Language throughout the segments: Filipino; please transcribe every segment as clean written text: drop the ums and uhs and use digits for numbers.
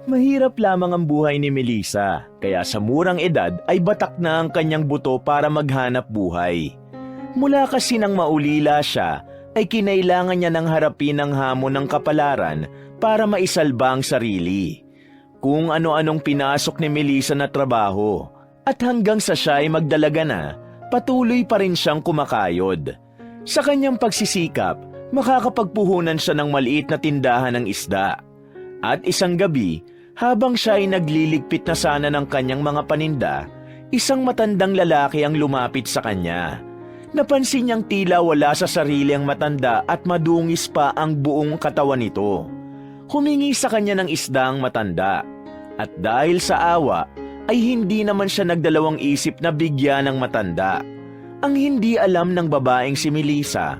Mahirap lamang ang buhay ni Melissa, kaya sa murang edad ay batak na ang kanyang buto para maghanap buhay. Mula kasi nang maulila siya, ay kinailangan niya ng harapin ang hamon ng kapalaran para maisalba ang sarili. Kung ano-anong pinasok ni Melissa na trabaho, at hanggang sa siya ay magdalaga na, patuloy pa rin siyang kumakayod. Sa kanyang pagsisikap, makakapagpuhunan siya ng maliit na tindahan ng isda. At isang gabi, habang siya ay nagliligpit na sana ng kanyang mga paninda, isang matandang lalaki ang lumapit sa kanya. Napansin niyang tila wala sa sarili ang matanda at madungis pa ang buong katawan nito. Humingi sa kanya ng isda ang matanda. At dahil sa awa, ay hindi naman siya nagdalawang isip na bigyan ng matanda. Ang hindi alam ng babaeng si Melissa,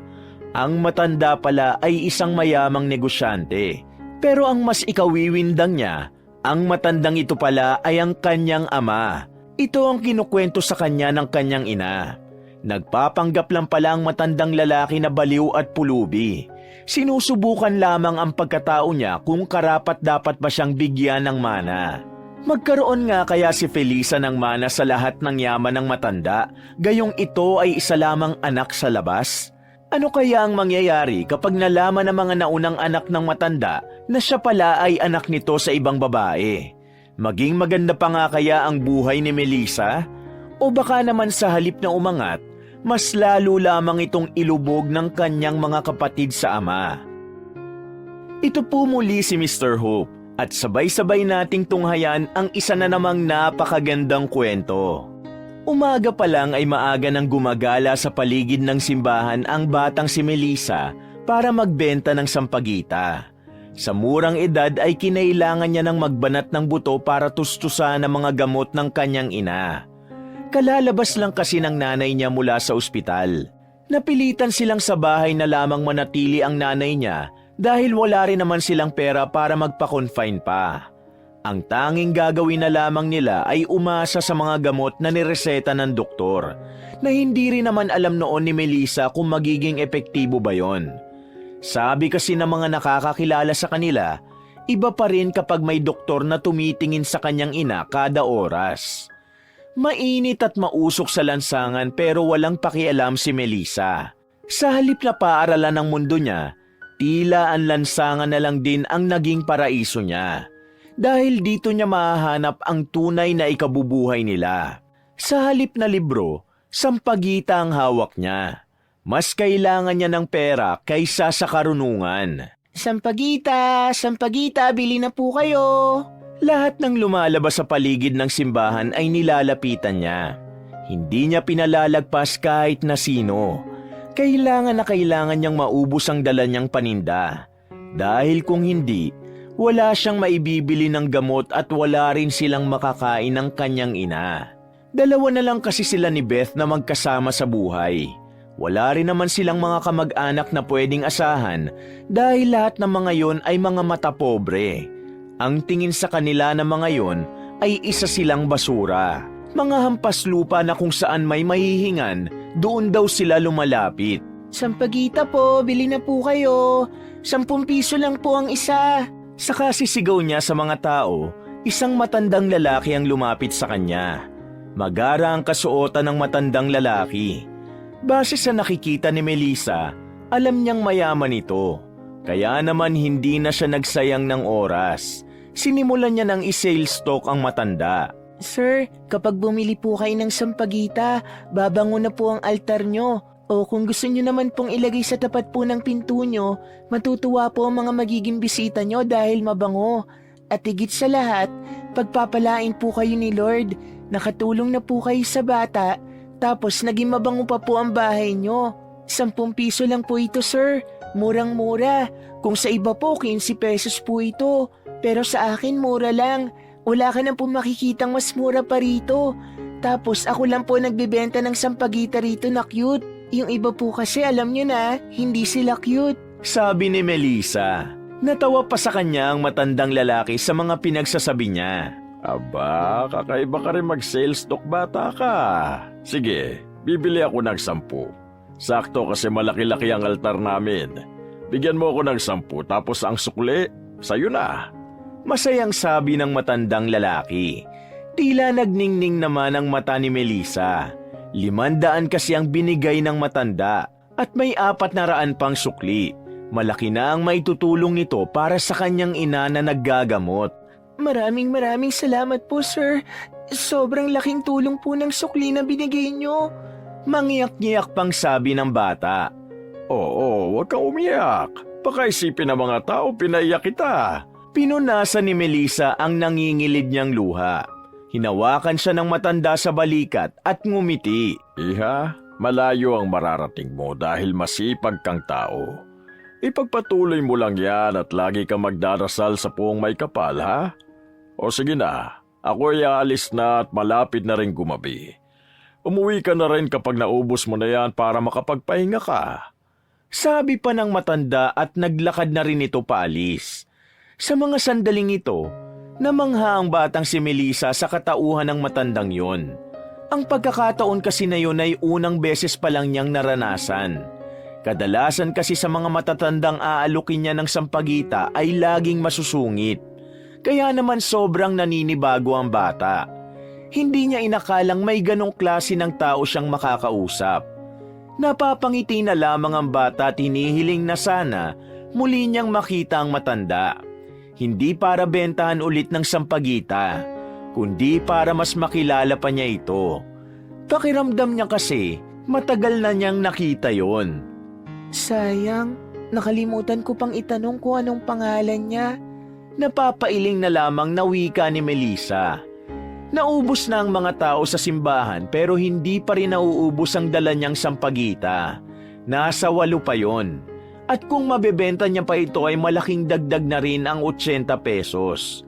ang matanda pala ay isang mayamang negosyante. Pero ang mas ikawiwindang niya, ang matandang ito pala ay ang kanyang ama. Ito ang kinukwento sa kanya ng kanyang ina. Nagpapanggap lang pala ang matandang lalaki na baliw at pulubi. Sinusubukan lamang ang pagkatao niya kung karapat-dapat ba siyang bigyan ng mana. Magkaroon nga kaya si Felisa ng mana sa lahat ng yaman ng matanda, gayong ito ay isa lamang anak sa labas? Ano kaya ang mangyayari kapag nalaman ng mga naunang anak ng matanda na siya pala ay anak nito sa ibang babae? Maging maganda pa nga kaya ang buhay ni Melissa? O baka naman sa halip na umangat, mas lalo lamang itong ilubog ng kanyang mga kapatid sa ama. Ito po muli si Mr. Hope at sabay-sabay nating tunghayan ang isa na namang napakagandang kwento. Umaga pa lang ay maaga nang gumagala sa paligid ng simbahan ang batang si Melissa para magbenta ng sampagita. Sa murang edad ay kinailangan niya ng magbanat ng buto para tustusan ang mga gamot ng kanyang ina. Kalalabas lang kasi ng nanay niya mula sa ospital. Napilitan silang sa bahay na lamang manatili ang nanay niya dahil wala rin naman silang pera para magpa-confine pa. Ang tanging gagawin na lamang nila ay umasa sa mga gamot na nireseta ng doktor, na hindi rin naman alam noon ni Melissa kung magiging epektibo ba yon. Sabi kasi ng mga nakakakilala sa kanila, iba pa rin kapag may doktor na tumitingin sa kanyang ina kada oras. Mainit at mausok sa lansangan pero walang pakialam si Melissa. Sa halip na paaralan ng mundo niya, tila ang lansangan na lang din ang naging paraiso niya. Dahil dito niya mahahanap ang tunay na ikabubuhay nila. Sa halip na libro, sampagita ang hawak niya. Mas kailangan niya ng pera kaysa sa karunungan. Sampagita, sampagita, bili na po kayo. Lahat ng lumalabas sa paligid ng simbahan ay nilalapitan niya. Hindi niya pinalalagpas kahit na sino. Kailangan na kailangan niyang maubos ang dala niyang paninda. Dahil kung hindi, wala siyang maibibili ng gamot at wala rin silang makakain ng kanyang ina. Dalawa na lang kasi sila ni Beth na magkasama sa buhay. Wala rin naman silang mga kamag-anak na pwedeng asahan dahil lahat ng mga yon ay mga mata pobre. Ang tingin sa kanila na mga yon ay isa silang basura. Mga hampas lupa na kung saan may mahihingan, doon daw sila lumalapit. Sampagita po, bili na po kayo. 10 piso lang po ang isa. Saka sisigaw niya sa mga tao, isang matandang lalaki ang lumapit sa kanya. Magara ang kasuotan ng matandang lalaki. Base sa nakikita ni Melissa, alam niyang mayaman ito. Kaya naman hindi na siya nagsayang ng oras. Sinimulan niya ng i-sales talk ang matanda. Sir, kapag bumili po kayo ng sampagita, babango na po ang altar nyo. O kung gusto nyo naman pong ilagay sa tapat po ng pinto nyo, matutuwa po ang mga magiging bisita nyo dahil mabango. At higit sa lahat, pagpapalain po kayo ni Lord. Nakatulong na po kayo sa bata, tapos naging mabango pa po ang bahay nyo. 10 piso lang po ito, sir. Murang-mura. Kung sa iba po, 15 pesos po ito. Pero sa akin, mura lang. Wala ka na po makikitang mas mura pa rito. Tapos ako lang po nagbebenta ng sampagita rito na cute. Yung iba po kasi alam nyo na, hindi sila cute. Sabi ni Melissa. Natawa pa sa kanya ang matandang lalaki sa mga pinagsasabi niya. Aba, kakaiba ka rin mag-sales talk, bata ka. Sige, bibili ako ng 10. Sakto kasi malaki-laki ang altar namin. Bigyan mo ako ng 10 tapos ang sukli, sa'yo na. Masayang sabi ng matandang lalaki. Tila nagningning naman ang mata ni Melissa. 500 kasi ang binigay ng matanda at may 400 pang sukli. Malaki na ang maitutulong nito para sa kanyang ina na naggagamot. Maraming salamat po, sir. Sobrang laking tulong po ng sukli na binigay nyo. Mangiyak-ngiyak pang sabi ng bata. Oo, huwag kang umiyak. Baka isipin ng mga tao pinaiyak kita. Pinunasan ni Melissa ang nangingilid niyang luha. Hinawakan siya ng matanda sa balikat at ngumiti. Iha, malayo ang mararating mo dahil masipag kang tao. Ipagpatuloy mo lang yan at lagi kang magdarasal sa puong may kapal, ha? O sige na, ako'y aalis na at malapit na rin gumabi. Umuwi ka na rin kapag naubos mo na yan para makapagpahinga ka. Sabi pa ng matanda at naglakad na rin ito paalis. Sa mga sandaling ito, namangha ang batang si Melissa sa katauhan ng matandang yon. Ang pagkakataon kasi na yun ay unang beses pa lang niyang naranasan. Kadalasan kasi sa mga matatandang aalukin niya ng sampagita ay laging masusungit. Kaya naman sobrang naninibago ang bata. Hindi niya inakalang may ganong klase ng tao siyang makakausap. Napapangiti na lamang ang bata at hinihiling na sana muli niyang makita ang matanda. Hindi para bentahan ulit ng sampagita, kundi para mas makilala pa niya ito. Pakiramdam niya kasi matagal na niyang nakita yon. Sayang, nakalimutan ko pang itanong kung anong pangalan niya. Napapailing na lamang na wika ni Melissa. Naubos na ang mga tao sa simbahan pero hindi pa rin nauubos ang dala niyang sampagita. Nasa 8 pa yon. At kung mabebenta niya pa ito ay malaking dagdag na rin ang 80 pesos.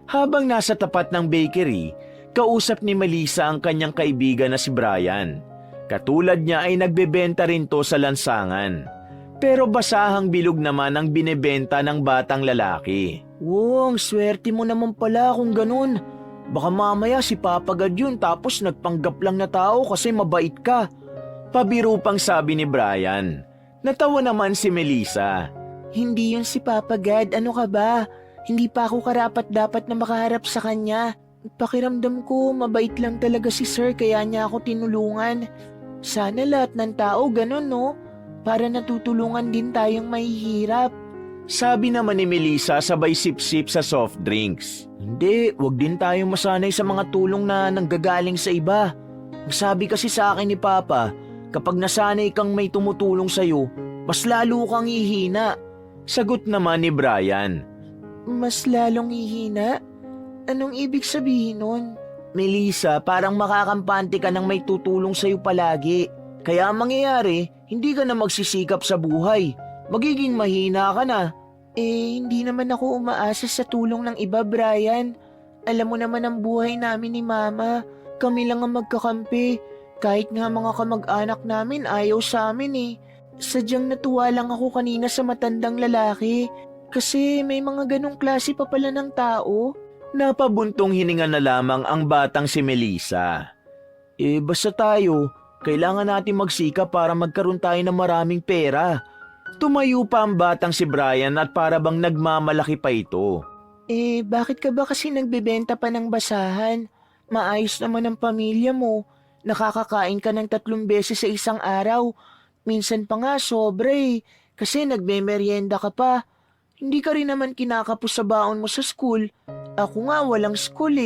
Habang nasa tapat ng bakery, kausap ni Melissa ang kanyang kaibigan na si Brian. Katulad niya ay nagbebenta rin to sa lansangan. Pero basahang bilog naman ang binebenta ng batang lalaki. Wow, ang swerte mo naman pala kung ganun. Baka mamaya si Papa God yun tapos nagpanggap lang na tao kasi mabait ka. Pabiro pang sabi ni Brian. Natawa naman si Melissa. Hindi yun si Papa God, ano ka ba? Hindi pa ako karapat-dapat na makaharap sa kanya. Pakiramdam ko mabait lang talaga si Sir kaya niya ako tinulungan. Sana lahat ng tao ganun, no? Para natutulungan din tayong mahihirap. Sabi naman ni Melissa sabay sip-sip sa soft drinks. Hindi, wag din tayong masanay sa mga tulong na nanggagaling sa iba. Sabi kasi sa akin ni Papa, kapag nasanay kang may tumutulong sa'yo, mas lalo kang hihina. Sagot naman ni Brian. Mas lalong hihina? Anong ibig sabihin nun? Melissa, parang makakampante ka ng may tutulong sa'yo palagi. Kaya ang mangyayari, hindi ka na magsisikap sa buhay. Magiging mahina ka na. Hindi naman ako umaasa sa tulong ng iba, Brian. Alam mo naman ang buhay namin ni Mama. Kami lang ang magkakampi. Kahit nga mga kamag-anak namin ayaw sa amin eh. Sadyang natuwa lang ako kanina sa matandang lalaki. Kasi may mga ganong klase pa pala ng tao. Napabuntong hininga na lamang ang batang si Melissa. Basta tayo, kailangan natin magsikap para magkaroon tayo ng maraming pera. Tumayo pa ang batang si Brian at para bang nagmamalaki pa ito. Bakit ka ba kasi nagbebenta pa ng basahan? Maayos naman ang pamilya mo. Nakakakain ka ng 3 beses sa isang araw. Minsan pa nga sobra kasi nagmemeryenda ka pa. Hindi ka rin naman kinakapos sa baon mo sa school. Ako nga walang school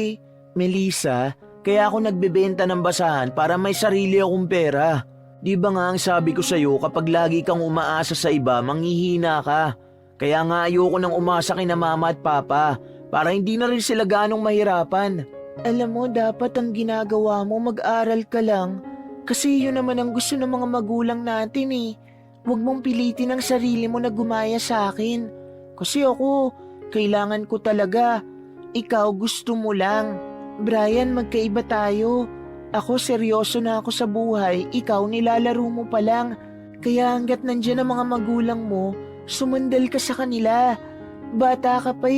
Melissa, kaya ako nagbebenta ng basahan para may sarili akong pera. Di ba nga ang sabi ko sa'yo kapag lagi kang umaasa sa iba, manghihina ka. Kaya nga ayoko nang umasa kina Mama at Papa para hindi na rin sila ganong mahirapan. Alam mo, dapat ang ginagawa mo mag-aral ka lang kasi yun naman ang gusto ng mga magulang natin Huwag mong pilitin ang sarili mo na gumaya sa akin. Kasi ako, kailangan ko talaga. Ikaw gusto mo lang. Brian, magkaiba tayo. Ako seryoso na ako sa buhay, ikaw nilalaro mo pa lang. Kaya hanggat nandyan ang mga magulang mo, sumandal ka sa kanila. Bata ka pa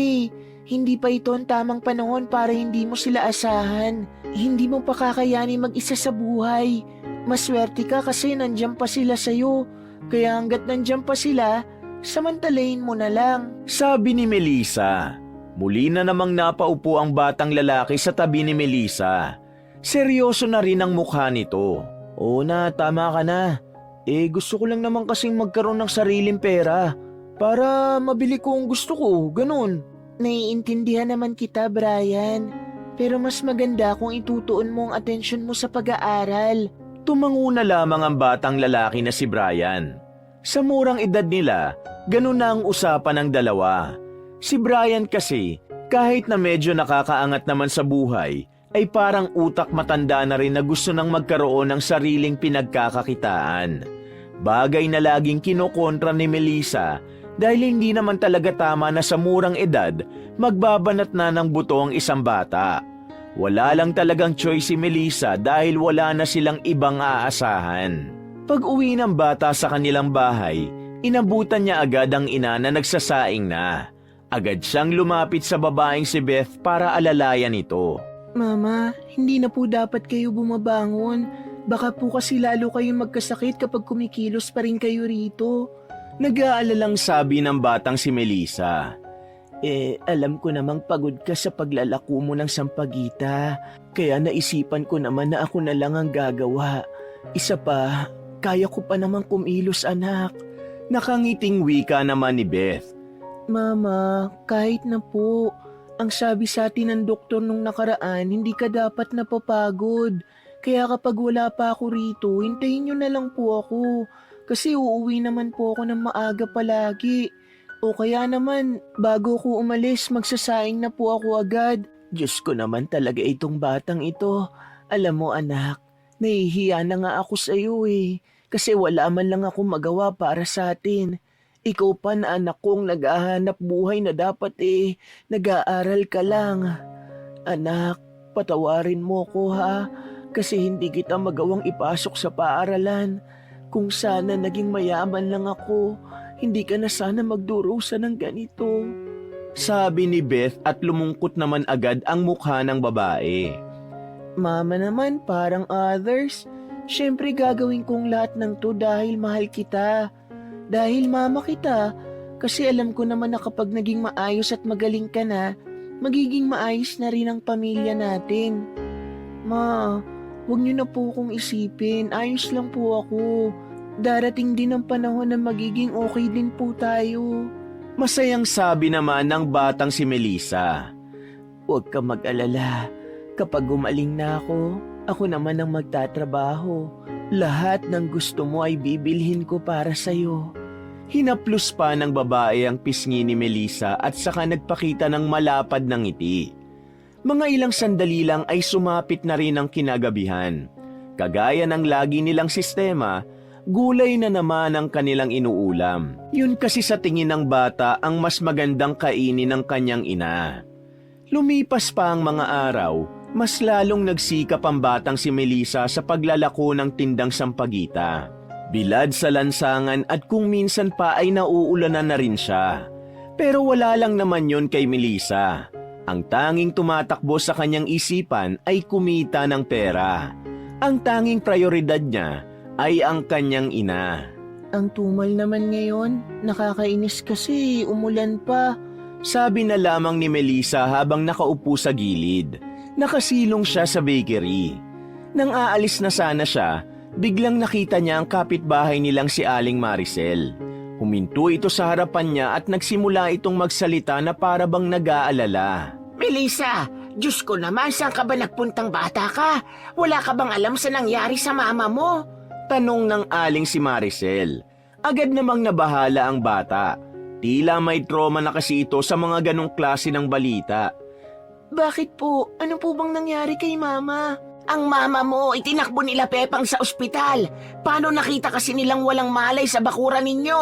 Hindi pa ito ang tamang panahon para hindi mo sila asahan. Hindi mo pa kakayanin mag-isa sa buhay. Maswerte ka kasi nandyan pa sila sa'yo. Kaya hanggat nandyan pa sila, samantalayin mo na lang. Sabi ni Melissa. Muli na namang napaupo ang batang lalaki sa tabi ni Melissa. Seryoso na rin ang mukha nito. Oo na, tama ka na. Gusto ko lang naman kasing magkaroon ng sariling pera para mabili ko ang gusto ko, ganun. Naiintindihan naman kita, Brian. Pero mas maganda kung itutuon mo ang atensyon mo sa pag-aaral. Tumango na lamang ang batang lalaki na si Brian. Sa murang edad nila, ganun na ang usapan ng dalawa. Si Brian kasi, kahit na medyo nakakaangat naman sa buhay, ay parang utak matanda na rin na gusto nang magkaroon ng sariling pinagkakakitaan. Bagay na laging kinokontra ni Melissa dahil hindi naman talaga tama na sa murang edad magbabanat na ng buto ang isang bata. Wala lang talagang choice si Melissa dahil wala na silang ibang aasahan. Pag uwi ng bata sa kanilang bahay, inabutan niya agad ang ina na nagsasaing na. Agad siyang lumapit sa babaeng si Beth para alalayan ito. Mama, hindi na po dapat kayo bumabangon. Baka po kasi lalo kayong magkasakit kapag kumikilos pa rin kayo rito. Nag-aalalang sabi ng batang si Melissa. Alam ko namang pagod ka sa paglalako mo ng sampagita. Kaya naisipan ko naman na ako na lang ang gagawa. Isa pa, kaya ko pa namang kumilos, anak. Nakangiting wika naman ni Beth. Mama, kahit na po. Ang sabi sa atin ng doktor nung nakaraan, hindi ka dapat napapagod. Kaya kapag wala pa ako rito, hintayin nyo na lang po ako. Kasi uuwi naman po ako ng maaga palagi. O kaya naman, bago ko umalis, magsasaing na po ako agad. Diyos ko naman talaga itong batang ito. Alam mo anak, nahihiya na nga ako sa iyo Kasi wala man lang ako magawa para sa atin. Ikaw pa na anak kong naghahanap buhay na dapat nag-aaral ka lang. Anak, patawarin mo ko ha. Kasi hindi kita magawang ipasok sa paaralan. Kung sana naging mayaman lang ako, hindi ka na sana magdurusa ng ganito. Sabi ni Beth at lumungkot naman agad ang mukha ng babae. Mama naman parang others. Siyempre gagawin kong lahat ng to dahil mahal kita. Dahil mama kita. Kasi alam ko naman na kapag naging maayos at magaling ka na, magiging maayos na rin ang pamilya natin. Ma, huwag niyo na po akong isipin. Ayos lang po ako. Darating din ang panahon na magiging okay din po tayo. Masayang sabi naman ng batang si Melissa. Huwag ka mag-alala. Kapag gumaling na ako naman ang magtatrabaho. Lahat ng gusto mo ay bibilhin ko para sa'yo. Hinaplos pa ng babae ang pisngi ni Melissa at saka nagpakita ng malapad na ngiti. Mga ilang sandali lang ay sumapit na rin ang kinagabihan. Kagaya ng lagi nilang sistema, gulay na naman ang kanilang inuulam. Yun kasi sa tingin ng bata ang mas magandang kainin ng kanyang ina. Lumipas pa ang mga araw, mas lalong nagsikap ang batang si Melissa sa paglalako ng tindang sampagita. Bilad sa lansangan at kung minsan pa ay nauulanan na rin siya. Pero wala lang naman yon kay Melissa. Ang tanging tumatakbo sa kanyang isipan ay kumita ng pera. Ang tanging prioridad niya ay ang kanyang ina. Ang tumal naman ngayon, nakakainis kasi umulan pa. Sabi na lamang ni Melissa habang nakaupo sa gilid. Nakasilong siya sa bakery. Nang aalis na sana siya, biglang nakita niya ang kapitbahay nilang si Aling Maricel. Huminto ito sa harapan niya at nagsimula itong magsalita na para bang nag-aalala. Melissa, Diyos ko naman, saan ka ba nagpuntang bata ka? Wala ka bang alam sa nangyari sa mama mo? Tanong ng Aling si Maricel. Agad namang nabahala ang bata. Tila may trauma na kasi ito sa mga ganong klase ng balita. Bakit po? Ano po bang nangyari kay mama? Ang mama mo, itinakbo nila Pepang sa ospital. Paano nakita kasi nilang walang malay sa bakuran ninyo?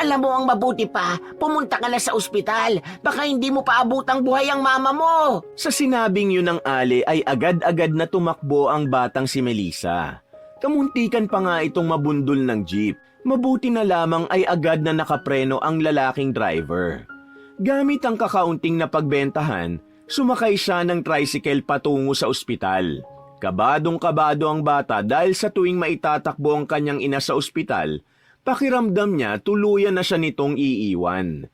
Alam mo ang mabuti pa, pumunta ka na sa ospital. Baka hindi mo paabutang buhay ang mama mo. Sa sinabing yun ng Ali ay agad-agad na tumakbo ang batang si Melissa. Kamuntikan pa nga itong mabundol ng jeep. Mabuti na lamang ay agad na nakapreno ang lalaking driver. Gamit ang kakaunting na pagbentahan, sumakay siya ng tricycle patungo sa ospital. Kabadong-kabado ang bata dahil sa tuwing maitatakbo ang kanyang ina sa ospital, pakiramdam niya tuluyan na siya nitong iiwan.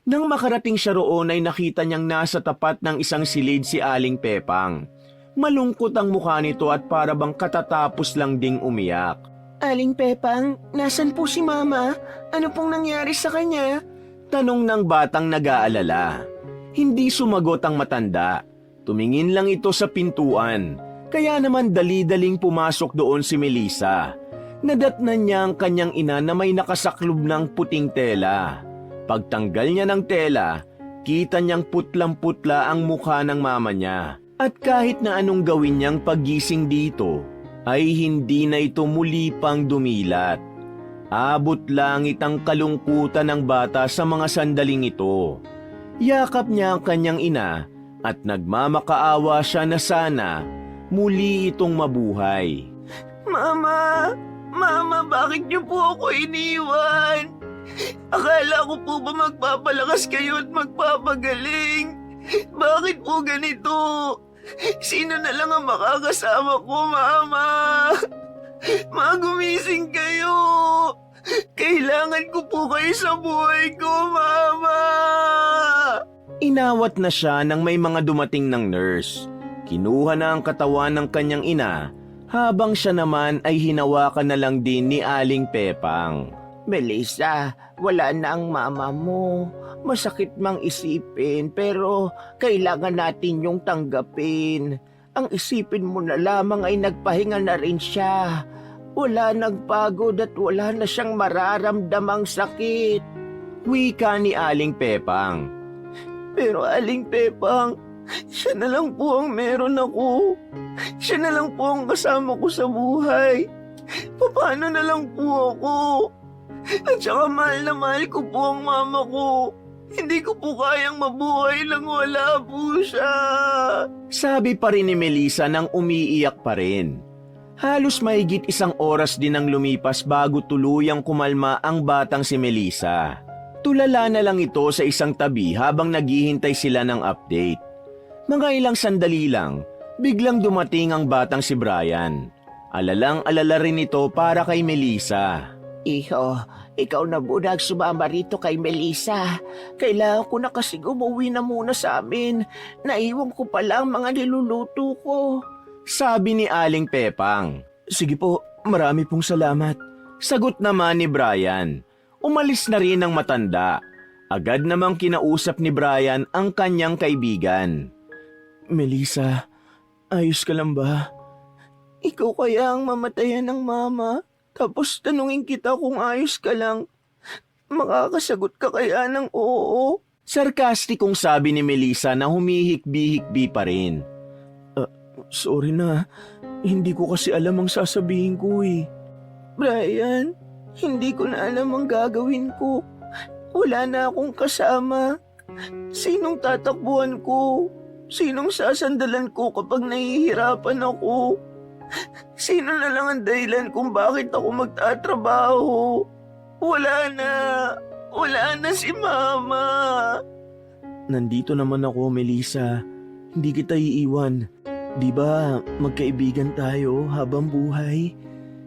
Nang makarating siya roon ay nakita niyang nasa tapat ng isang silid si Aling Pepang. Malungkot ang mukha nito at para bang katatapos lang ding umiyak. Aling Pepang, nasan po si Mama? Ano pong nangyari sa kanya? Tanong ng batang nag-aalala. Hindi sumagot ang matanda. Tumingin lang ito sa pintuan. Kaya naman dali-daling pumasok doon si Melissa. Nadatnan niya ang kanyang ina na may nakasaklob ng puting tela. Pagtanggal niya ng tela, kita niyang putlang-putla ang mukha ng mama niya. At kahit na anong gawin niyang paggising dito, ay hindi na ito muli pang dumilat. Abot langit ang kalungkutan ng bata sa mga sandaling ito. Yakap niya ang kanyang ina at nagmamakaawa siya na sana muli itong mabuhay. Mama! Mama, bakit niyo po ako iniwan? Akala ko po ba magpapalakas kayo at magpapagaling? Bakit po ganito? Sino na lang ang makakasama ko, Mama? Magumising kayo! Kailangan ko po kayo sa buhay ko, Mama! Inawat na siya nang may mga dumating ng nurse. Kinuha na ang katawan ng kanyang ina habang siya naman ay hinawakan na lang din ni Aling Pepang. Melissa, wala na ang mama mo. Masakit mang isipin pero kailangan natin yung tanggapin. Ang isipin mo na lamang ay nagpahinga na rin siya. Wala nagpagod at wala na siyang mararamdamang sakit. Wika ni Aling Pepang. Pero Aling Pepang, siya na lang po ang meron ako. Siya na lang po ang kasama ko sa buhay. Paano na lang po ako? At saka mahal na mahal ko po ang mama ko. Hindi ko po kayang mabuhay lang wala po siya. Sabi pa rin ni Melissa nang umiiyak pa rin. Halos mahigit 1 oras din ang lumipas bago tuluyang kumalma ang batang si Melissa. Tulala na lang ito sa isang tabi habang naghihintay sila ng update. Mga ilang sandali lang, biglang dumating ang batang si Brian. Alalang-alala rin ito para kay Melissa. Iho, ikaw na muna ang sumama rito kay Melissa. Kailangan ko na kasi umuwi na muna sa amin. Naiwan ko pala ang mga niluluto ko. Sabi ni Aling Pepang. Sige po, marami pong salamat. Sagot naman ni Brian. Umalis na rin ang matanda. Agad namang kinausap ni Brian ang kanyang kaibigan. Melissa, ayos ka lang ba? Ikaw kaya ang mamatayan ng mama? Tapos tanungin kita kung ayos ka lang. Makakasagot ka kaya ng oo? Sarkastikong sabi ni Melissa na humihikbi-hikbi pa rin. Sorry na, hindi ko kasi alam ang sasabihin ko eh. Brian, hindi ko na alam ang gagawin ko. Wala na akong kasama. Sinong tatakbuhan ko? Sinong sasandalan ko kapag nahihirapan ako? Sino na lang ang dahilan kung bakit ako magtatrabaho? Wala na si Mama. Nandito naman ako, Melissa. Hindi kita iiwan. Di ba magkaibigan tayo habang buhay?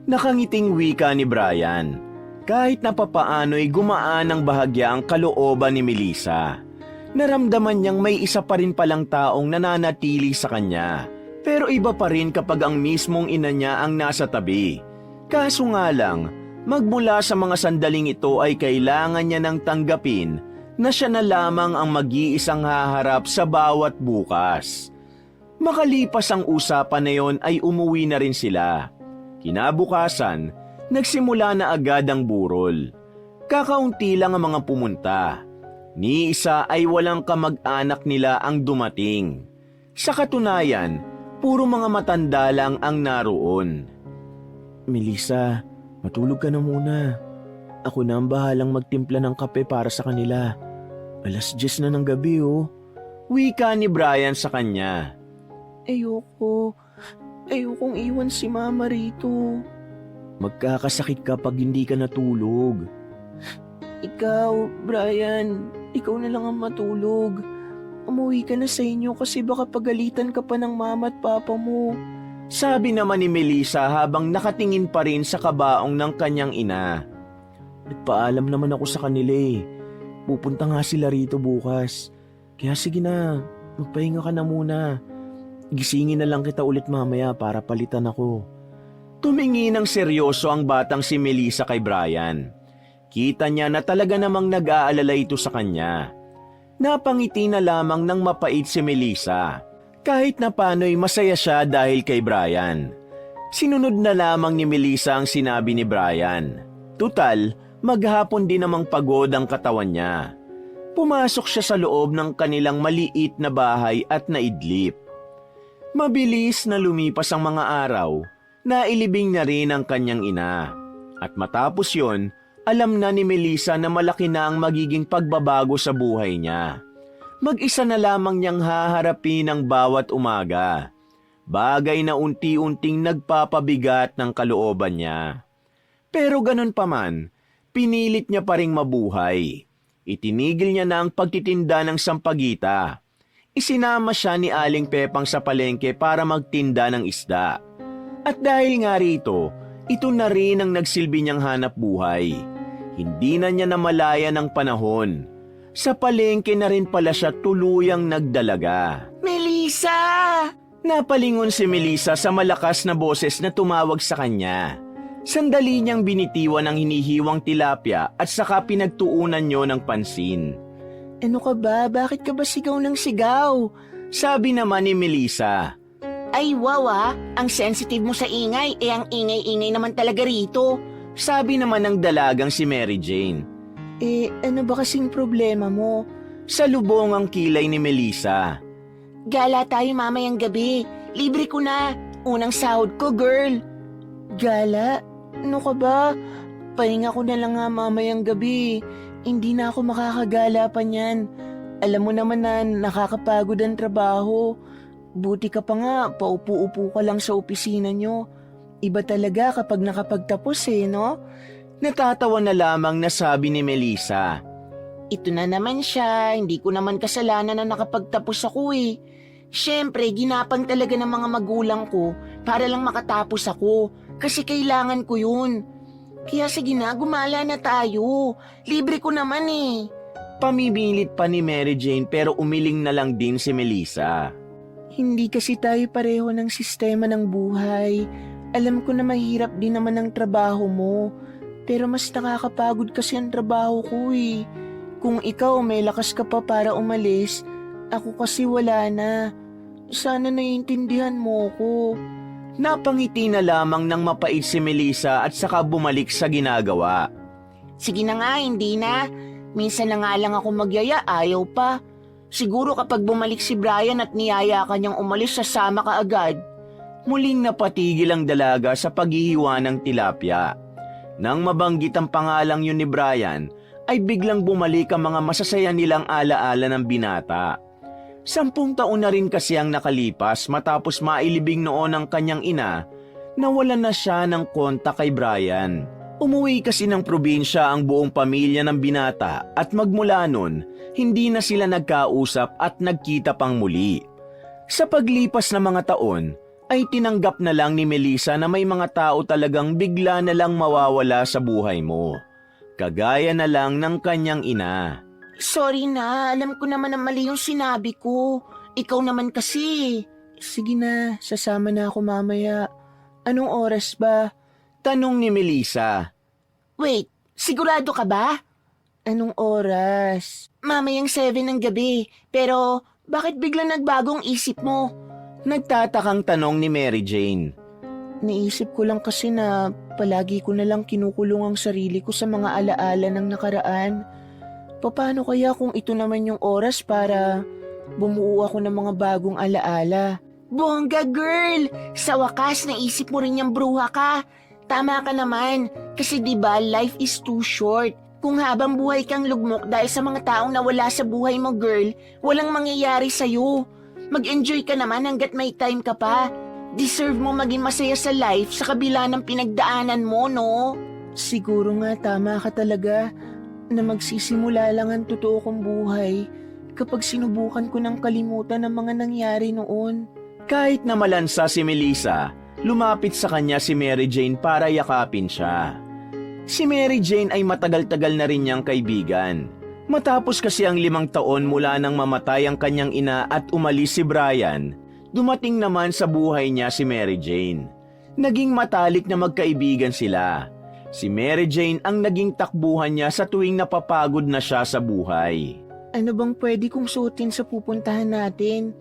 Nakangiting wika ni Brian. Kahit na papaano'y gumaan ng bahagya ang kalooban ni Melissa. Naramdaman niyang may isa pa rin palang taong nananatili sa kanya. Pero iba pa rin kapag ang mismong ina niya ang nasa tabi. Kaso nga lang, magmula sa mga sandaling ito ay kailangan niya nang tanggapin na siya na lamang ang mag-iisang haharap sa bawat bukas. Makalipas ang usapan na yon ay umuwi na rin sila. Kinabukasan, nagsimula na agad ang burol. Kakaunti lang ang mga pumunta. Ni isa ay walang kamag-anak nila ang dumating. Sa katunayan, puro mga matanda lang ang naroon. Melissa, matulog ka na muna. Ako na ang bahalang magtimpla ng kape para sa kanila. 10:00 na ng gabi oh. Wika ni Brian sa kanya. Ayokong iwan si Mama rito. Magkakasakit ka pag hindi ka natulog. Ikaw, Brian, ikaw na lang ang matulog. Umuwi ka na sa inyo kasi baka pagalitan ka pa ng mama at papa mo. Sabi naman ni Melissa habang nakatingin pa rin sa kabaong ng kanyang ina. Nagpaalam naman ako sa kanila eh. pupunta nga sila rito bukas. Kaya sige na, magpahinga ka na muna. Gisingin na lang kita ulit mamaya para palitan ako. Tumingi ng seryoso ang batang si Melissa kay Brian. Kita niya na talaga namang nag-aalala ito sa kanya. Napangiti na lamang ng mapait si Melissa. Kahit na paano'y masaya siya dahil kay Brian. Sinunod na lamang ni Melissa ang sinabi ni Brian. Tutal, maghapon din namang pagod ang katawan niya. Pumasok siya sa loob ng kanilang maliit na bahay at naidlip. Mabilis na lumipas ang mga araw, nailibing na rin ang kanyang ina. At matapos yon, alam na ni Melissa na malaki na ang magiging pagbabago sa buhay niya. Mag-isa na lamang niyang haharapin ang bawat umaga. Bagay na unti-unting nagpapabigat ng kalooban niya. Pero ganun pa man, pinilit niya pa ring mabuhay. Itinigil niya na ang pagtitinda ng sampagita. Isinama siya ni Aling Pepang sa palengke para magtinda ng isda. At dahil nga rito, ito na rin ang nagsilbi niyang hanap buhay. Hindi na niya namalaya ng panahon. Sa palengke na rin pala siya tuluyang nagdalaga. Melissa! Napalingon si Melissa sa malakas na boses na tumawag sa kanya. Sandali niyang binitiwan ang hinihiwang tilapia at saka pinagtuunan niyo ng pansin. Ano ka ba? Bakit ka ba sigaw ng sigaw? Sabi naman ni Melissa. Ay wow ang sensitive mo sa ingay, ang ingay-ingay naman talaga rito. Sabi naman ng dalagang si Mary Jane. Ano ba kasing problema mo? Salubong ang kilay ni Melissa. Gala tayo mamayang gabi. Libre ko na. Unang sahod ko, girl. Gala? Ano ka ba? Pahinga ko na lang nga mamayang gabi. Hindi na ako makakagala pa niyan. Alam mo naman na nakakapagod ang trabaho. Buti ka pa nga, paupo-upo ka lang sa opisina nyo. Iba talaga kapag nakapagtapos no? Natatawa na lamang na sabi ni Melissa. Ito na naman siya, hindi ko naman kasalanan na nakapagtapos ako Siyempre, ginapang talaga ng mga magulang ko para lang makatapos ako kasi kailangan ko yun. Kaya sige na, gumala na tayo. Libre ko naman Pamibilit pa ni Mary Jane pero umiling na lang din si Melissa. Hindi kasi tayo pareho ng sistema ng buhay. Alam ko na mahirap din naman ang trabaho mo. Pero mas nakakapagod kasi ang trabaho ko Kung ikaw may lakas ka pa para umalis, ako kasi wala na. Sana naiintindihan mo ko. Napangiti na lamang ng mapait si Melissa at saka bumalik sa ginagawa. Sige na nga, hindi na. Minsan na nga lang ako magyaya, ayaw pa. Siguro kapag bumalik si Brian at niyaya ka niyang umalis, sasama ka agad. Muling napatigil ang dalaga sa paghihiwa ng tilapia. Nang mabanggit ang pangalang yun ni Brian, ay biglang bumalik ang mga masasaya nilang alaala ng binata. 10 taon na rin kasi ang nakalipas matapos mailibing noon ng kanyang ina, nawalan na siya ng kontak kay Brian. Umuwi kasi ng probinsya ang buong pamilya ng binata at magmula nun, hindi na sila nagkausap at nagkita pang muli. Sa paglipas ng mga taon, ay tinanggap na lang ni Melissa na may mga tao talagang bigla na lang mawawala sa buhay mo. Kagaya na lang ng kanyang ina. Sorry na, alam ko naman na mali yung sinabi ko. Ikaw naman kasi. Sige na, sasama na ako mamaya. Anong oras ba? Tanong ni Melissa. Wait, sigurado ka ba? Anong oras? Mamayang 7 ng gabi, pero bakit biglang nagbagong isip mo? Nagtatakang tanong ni Mary Jane. Naisip ko lang kasi na palagi ko na lang kinukulong ang sarili ko sa mga alaala ng nakaraan. Paano kaya kung ito naman yung oras para bumuo ako ng mga bagong alaala? Bongga girl! Sa wakas naisip mo rin yung bruha ka. Tama ka naman, kasi diba life is too short. Kung habang buhay kang lugmok dahil sa mga taong nawala sa buhay mo girl, walang mangyayari sa'yo. Mag-enjoy ka naman hanggat may time ka pa. Deserve mo maging masaya sa life sa kabila ng pinagdaanan mo, no? Siguro nga tama ka talaga na magsisimula lang ang totoo kong buhay kapag sinubukan ko ng kalimutan ang mga nangyari noon. Kahit na malansa si Melissa, lumapit sa kanya si Mary Jane para yakapin siya. Si Mary Jane ay matagal-tagal na rin niyang kaibigan. Matapos kasi ang 5 taon mula nang mamatay ang kanyang ina at umalis si Brian, dumating naman sa buhay niya si Mary Jane. Naging matalik na magkaibigan sila. Si Mary Jane ang naging takbuhan niya sa tuwing napapagod na siya sa buhay. Ano bang pwede kong suotin sa pupuntahan natin?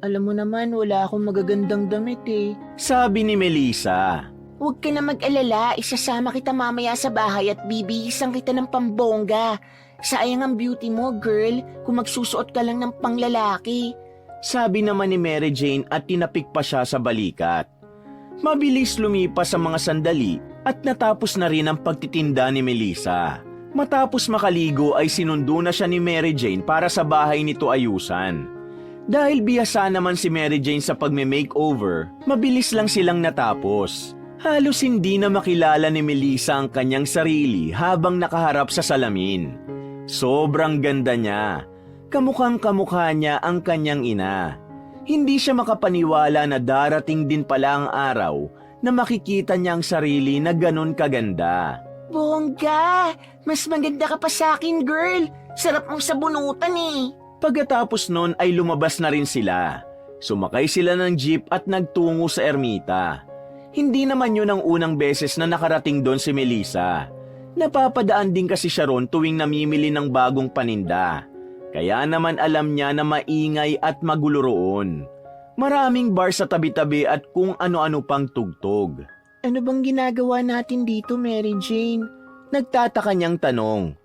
Alam mo naman, wala akong magagandang damit eh. Sabi ni Melissa. Huwag ka na mag-alala, isasama kita mamaya sa bahay at bibihisan kita ng pambongga. Sayang ang beauty mo, girl, kung magsusuot ka lang ng panglalaki. Sabi naman ni Mary Jane at tinapik pa siya sa balikat. Mabilis lumipas sa mga sandali at natapos na rin ang pagtitinda ni Melissa. Matapos makaligo ay sinundo na siya ni Mary Jane para sa bahay nito ayusan. Dahil bihasa naman si Mary Jane sa pagme-makeover, mabilis lang silang natapos. Halos hindi na makilala ni Melissa ang kanyang sarili habang nakaharap sa salamin. Sobrang ganda niya. Kamukhang-kamukha niya ang kanyang ina. Hindi siya makapaniwala na darating din pala ang araw na makikita niya ang sarili na ganun kaganda. Bongga! Mas maganda ka pa sa akin, girl. Sarap mong sabunutan eh. Pagkatapos nun ay lumabas na rin sila. Sumakay sila ng jeep at nagtungo sa ermita. Hindi naman yun ang unang beses na nakarating doon si Melissa. Napapadaan din kasi siya ron tuwing namimili ng bagong paninda. Kaya naman alam niya na maingay at magulo roon. Maraming bar sa tabi-tabi at kung ano-ano pang tugtog. Ano bang ginagawa natin dito, Mary Jane? Nagtataka niyang tanong.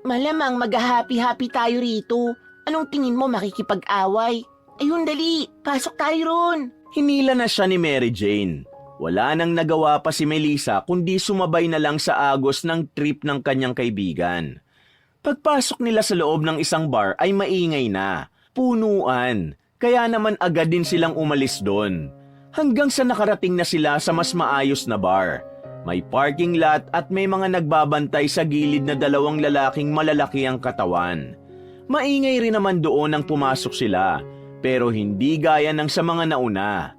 Malamang mag-happy-happy tayo rito. Anong tingin mo, makikipag-away? Ayun, dali. Pasok tayo ron. Hinila na siya ni Mary Jane. Wala nang nagawa pa si Melissa kundi sumabay na lang sa agos ng trip ng kanyang kaibigan. Pagpasok nila sa loob ng isang bar ay maingay na, punuan, kaya naman agad din silang umalis doon. Hanggang sa nakarating na sila sa mas maayos na bar. May parking lot at may mga nagbabantay sa gilid na 2 lalaking malalaki ang katawan. Maingay rin naman doon nang pumasok sila, pero hindi gaya ng sa mga nauna.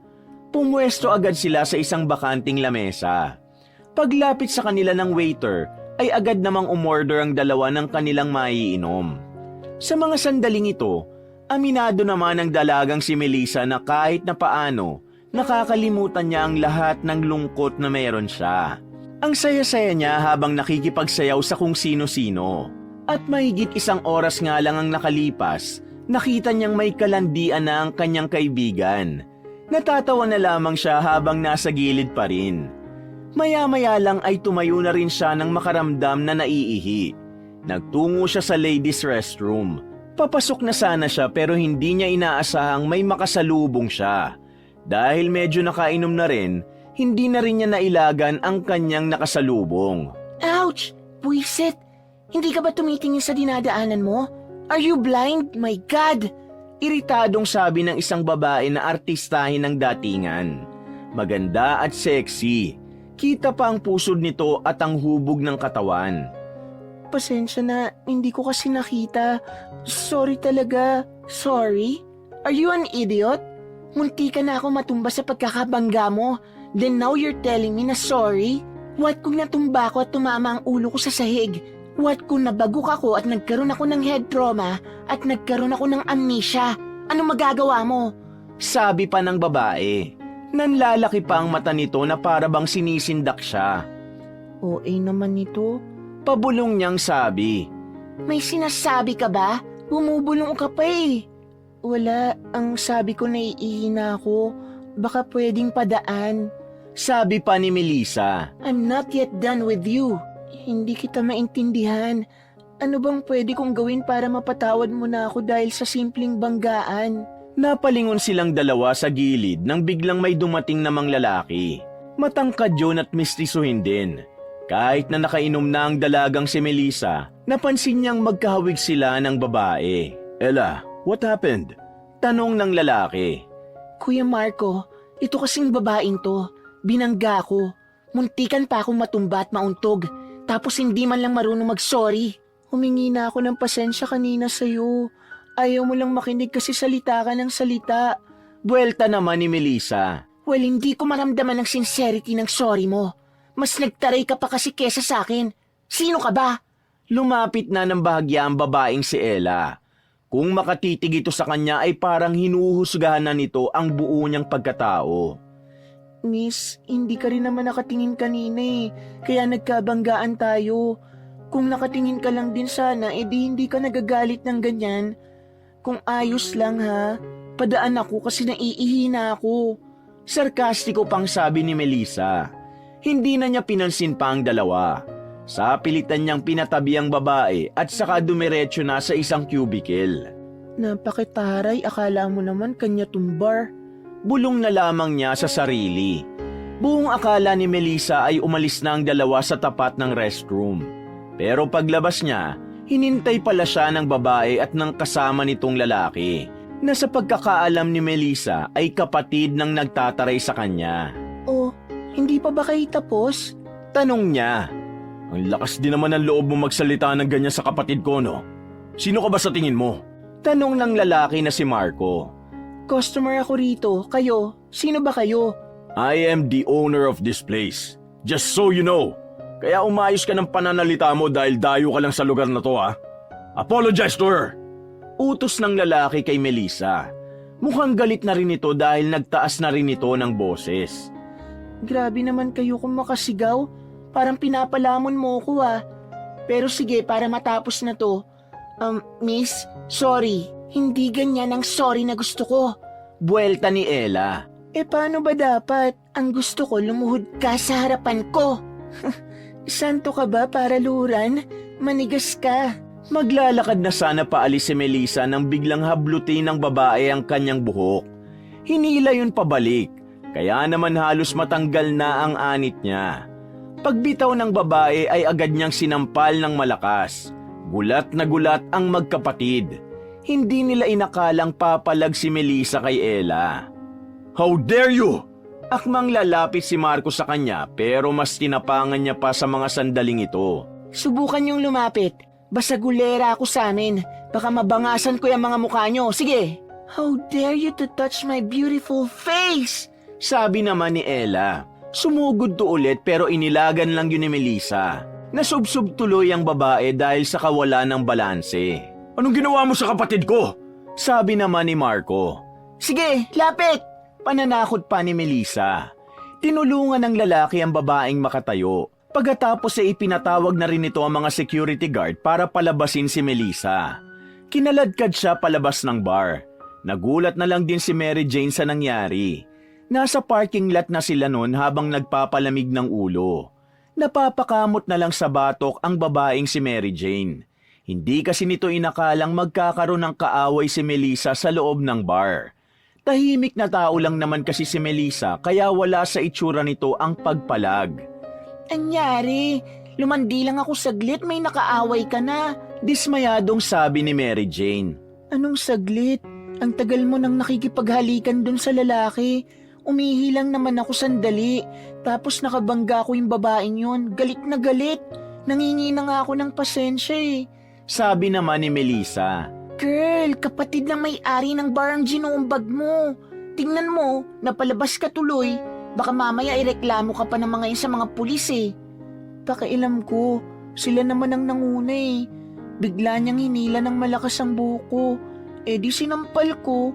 Pumwesto agad sila sa isang bakanting lamesa. Paglapit sa kanila ng waiter, ay agad namang umorder ang 2 ng kanilang maiinom. Sa mga sandaling ito, aminado naman ang dalagang si Melissa na kahit na paano, nakakalimutan niya ang lahat ng lungkot na meron siya. Ang saya-saya niya habang nakikipagsayaw sa kung sino-sino. At mahigit 1 oras nga lang ang nakalipas, nakita niyang may kalandian na ang kanyang kaibigan. Natatawa na lamang siya habang nasa gilid pa rin. Maya-maya lang ay tumayo na rin siya nang makaramdam na naiihi. Nagtungo siya sa ladies' restroom. Papasok na sana siya pero hindi niya inaasahang may makasalubong siya. Dahil medyo nakainom na rin, hindi na rin niya nailagan ang kanyang nakasalubong. Ouch! Buisit! Hindi ka ba tumitingin sa dinadaanan mo? Are you blind? My God! Iritadong sabi ng isang babae na artistahin ng datingan. Maganda at sexy. Kita pa ang pusod nito at ang hubog ng katawan. Pasensya na, hindi ko kasi nakita. Sorry talaga. Sorry? Are you an idiot? Munti ka na ako matumba sa pagkakabangga mo. Then now you're telling me na sorry? What kung natumba ko at tumama ang ulo ko sa sahig? What kung nabagok ako at nagkaroon ako ng head trauma at nagkaroon ako ng amnesia? Anong magagawa mo? Sabi pa ng babae. Nanlalaki pa ang mata nito na para bang sinisindak siya. OA naman nito. Pabulong niyang sabi. May sinasabi ka ba? Bumubulong ka pa eh. Wala, ang sabi ko naiihi na ako. Baka pwedeng padaan. Sabi pa ni Melissa. I'm not yet done with you. Hindi kita maintindihan. Ano bang pwede kong gawin para mapatawad mo na ako dahil sa simpleng banggaan? Napalingon silang 2 sa gilid nang biglang may dumating namang lalaki. Matangkad yun at mistisuhin din. Kahit na nakainom na ang dalagang si Melissa, napansin niyang magkahawig sila ng babae. Ella, what happened? Tanong ng lalaki. Kuya Marco, ito kasing babaeng to. Binangga ko. Muntikan pa akong matumba at mauntog. Tapos hindi man lang marunong mag-sorry. Humingi na ako ng pasensya kanina sa'yo. Ayaw mo lang makinig kasi salita ka ng salita. Buwelta naman ni Melissa. Well, hindi ko maramdaman ng sincerity ng sorry mo. Mas nagtaray ka pa kasi kesa sa akin. Sino ka ba? Lumapit na ng bahagya ang babaeng si Ella. Kung makatitig ito sa kanya ay parang hinuhusgahan na nito ang buo niyang pagkatao. Miss, hindi ka rin naman nakatingin kanina kaya nagkabanggaan tayo. Kung nakatingin ka lang din sana, edi hindi ka nagagalit ng ganyan. Kung ayos lang ha, padaan ako kasi naiihi na ako. Sarkastiko pang sabi ni Melissa. Hindi na niya pinansin pa ang dalawa. Sa pilitan niyang pinatabi ang babae at saka dumiretso na sa isang cubicle. Napakitaray, akala mo naman kanya tumbar. Bulong na lamang niya sa sarili. Buong akala ni Melissa ay umalis na ang dalawa sa tapat ng restroom. Pero paglabas niya, hinintay pala siya ng babae at ng kasama nitong lalaki, na sa pagkakaalam ni Melissa ay kapatid ng nagtataray sa kanya. Oh, hindi pa ba kayo tapos? Tanong niya. Ang lakas din naman ng loob mo magsalita ng ganyan sa kapatid ko, no? Sino ka ba sa tingin mo? Tanong ng lalaki na si Marco. Customer ako rito. Kayo? Sino ba kayo? I am the owner of this place. Just so you know. Kaya umayos ka ng pananalita mo dahil dayo ka lang sa lugar na to, ha? Apologize to her! Utos ng lalaki kay Melissa. Mukhang galit na rin ito dahil nagtaas na rin ito ng boses. Grabe naman kayo kung makasigaw. Parang pinapalamon mo ko Pero sige, para matapos na to. Miss, sorry. Hindi ganyan ang sorry na gusto ko. Buwelta ni Ella. Paano ba dapat? Ang gusto ko lumuhod ka sa harapan ko. Santo ka ba para luran? Manigas ka. Maglalakad na sana paalis si Melissa nang biglang hablutin ng babae ang kanyang buhok. Hinila yun pabalik, kaya naman halos matanggal na ang anit niya. Pagbitaw ng babae ay agad niyang sinampal ng malakas. Gulat na gulat ang magkapatid. Hindi nila inakalang papalag si Melissa kay Ella. How dare you! Akmang lalapit si Marco sa kanya pero mas tinapangan niya pa sa mga sandaling ito. Subukan niyong lumapit. Basta gulera ako sa amin. Baka mabangasan ko yung mga mukha niyo. Sige! How dare you to touch my beautiful face! Sabi naman ni Ella. Sumugod to ulit pero inilagan lang yun ni Melissa. Nasubsob tuloy ang babae dahil sa kawalan ng balanse. Anong ginawa mo sa kapatid ko? Sabi naman ni Marco. Sige, lapit! Pananakot pa ni Melissa. Tinulungan ng lalaki ang babaeng makatayo. Pagkatapos ay ipinatawag na rin ito ang mga security guard para palabasin si Melissa. Kinaladkad siya palabas ng bar. Nagulat na lang din si Mary Jane sa nangyari. Nasa parking lot na sila noon habang nagpapalamig ng ulo. Napapakamot na lang sa batok ang babaeng si Mary Jane. Hindi kasi nito inakalang magkakaroon ng kaaway si Melissa sa loob ng bar. Tahimik na tao lang naman kasi si Melissa kaya wala sa itsura nito ang pagpalag. Anyari, lumandi lang ako saglit, may nakaaway ka na. Dismayadong sabi ni Mary Jane. Anong saglit? Ang tagal mo nang nakikipaghalikan dun sa lalaki. Umihi lang naman ako sandali. Tapos nakabangga ko yung babaeng yun. Galit na galit. Nangingi na nga ako ng pasensya Sabi naman ni Melissa. Girl, kapatid ng may-ari ng bar ang ginuumbag mo. Tingnan mo, napalabas ka tuloy. Baka mamaya ireklamo ka pa ng mga yun sa mga pulis Pakialam ko, sila naman ang nanguna Bigla niyang hinila ng malakas ang buko. Di sinampal ko.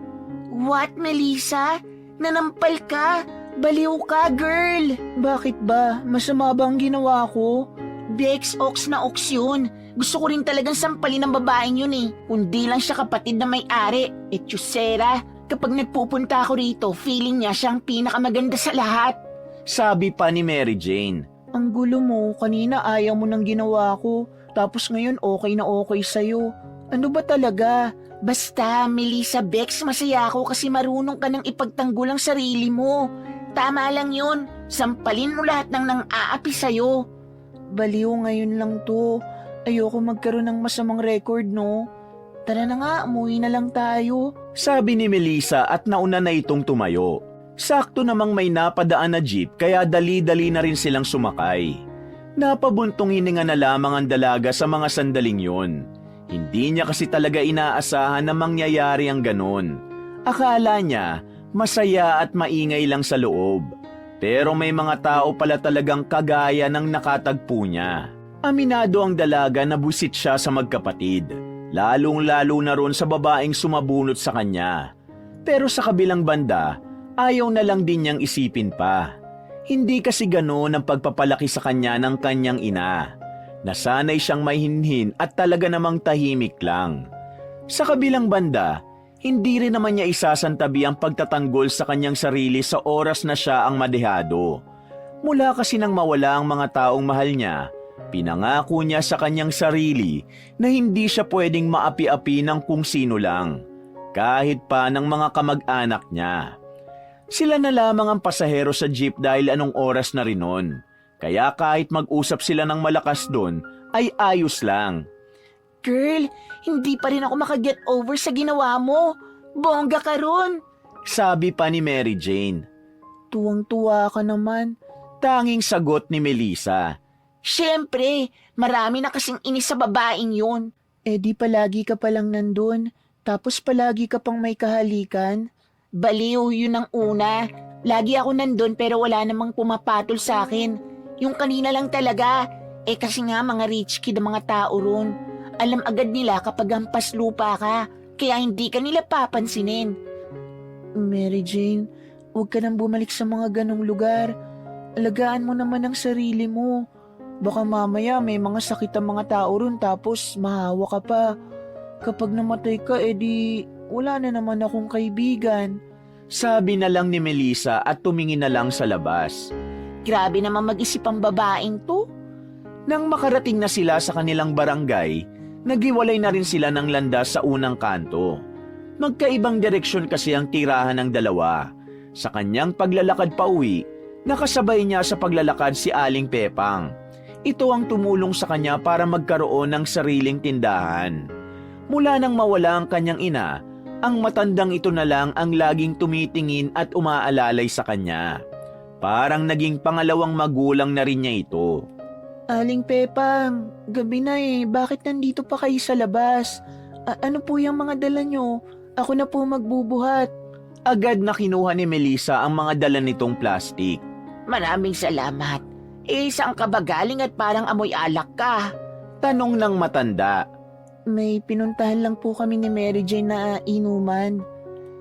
What, Melissa? Nanampal ka? Baliw ka, girl! Bakit ba? Masama ba ang ginawa ko? Bex, ox na ox yun. Gusto ko rin talagang sampalin ng babaeng yun Kundi lang siya kapatid na may-ari. Etchusera, kapag nagpupunta ako rito, feeling niya siyang pinakamaganda sa lahat. Sabi pa ni Mary Jane. Ang gulo mo, kanina ayaw mo nang ginawa ko. Tapos ngayon okay na okay sa'yo. Ano ba talaga? Basta, Melissa Bex, masaya ako kasi marunong ka nang ipagtanggol ang sarili mo. Tama lang yun. Sampalin mo lahat ng nang-aapi sa'yo. Baliw ngayon lang to. Ayoko magkaroon ng masamang record, no? Tara na nga, umuwi na lang tayo. Sabi ni Melissa at nauna na itong tumayo. Sakto namang may napadaan na jeep kaya dali-dali na rin silang sumakay. Napabuntong hininga na lamang ang dalaga sa mga sandaling yon. Hindi niya kasi talaga inaasahan na mangyayari ang ganon. Akala niya masaya at maingay lang sa loob. Pero may mga tao pala talagang kagaya ng nakatagpo niya. Aminado ang dalaga na busit siya sa magkapatid, lalong-lalo na ron sa babaeng sumabunot sa kanya. Pero sa kabilang banda, ayaw na lang din niyang isipin pa. Hindi kasi ganoon ang pagpapalaki sa kanya ng kanyang ina. Nasanay siyang mahinhin at talaga namang tahimik lang. Sa kabilang banda, hindi rin naman niya isasantabi ang pagtatanggol sa kanyang sarili sa oras na siya ang madehado. Mula kasi nang mawala ang mga taong mahal niya, pinangako niya sa kanyang sarili na hindi siya pwedeng maapi-api ng kung sino lang, kahit pa ng mga kamag-anak niya. Sila na lamang ang pasahero sa jeep dahil anong oras na rin nun. Kaya kahit mag-usap sila ng malakas doon, ay ayos lang. Girl, hindi pa rin ako makaget over sa ginawa mo. Bongga ka ron. Sabi pa ni Mary Jane. Tuwang-tuwa ka naman. Tanging sagot ni Melissa. Siyempre, marami na kasing inis sa babaeng yun. Eh di palagi ka palang nandun, tapos palagi ka pang may kahalikan. Baliw yun ang una. Lagi ako nandun pero wala namang pumapatol sa akin. Yung kanina lang talaga. Eh kasi nga mga rich kid ang mga tao ron. Alam agad nila kapag hampas lupa ka, kaya hindi ka nila papansinin. Mary Jane, huwag ka nang bumalik sa mga ganong lugar. Alagaan mo naman ang sarili mo. Baka mamaya may mga sakit ang mga tao ron tapos mahawa ka pa. Kapag namatay ka, edi wala na naman akong kaibigan. Sabi na lang ni Melissa at tumingin na lang sa labas. Grabe naman mag-isip ang babaeng to. Nang makarating na sila sa kanilang barangay, nagiwalay na rin sila ng landas sa unang kanto. Magkaibang direksyon kasi ang tirahan ng dalawa. Sa kanyang paglalakad pa uwi, nakasabay niya sa paglalakad si Aling Pepang. Ito ang tumulong sa kanya para magkaroon ng sariling tindahan. Mula nang mawala ang kanyang ina, ang matandang ito na lang ang laging tumitingin at umaalalay sa kanya. Parang naging pangalawang magulang na rin niya ito. Aling Pepang, gabi na eh. Bakit nandito pa kayo sa labas? Ano po yung mga dala nyo? Ako na po magbubuhat. Agad na kinuha ni Melissa ang mga dala nitong plastik. Maraming salamat. Eh, saan ka ba galing at parang amoy alak ka? Tanong ng matanda. May pinuntahan lang po kami ni Mary Jane na inuman.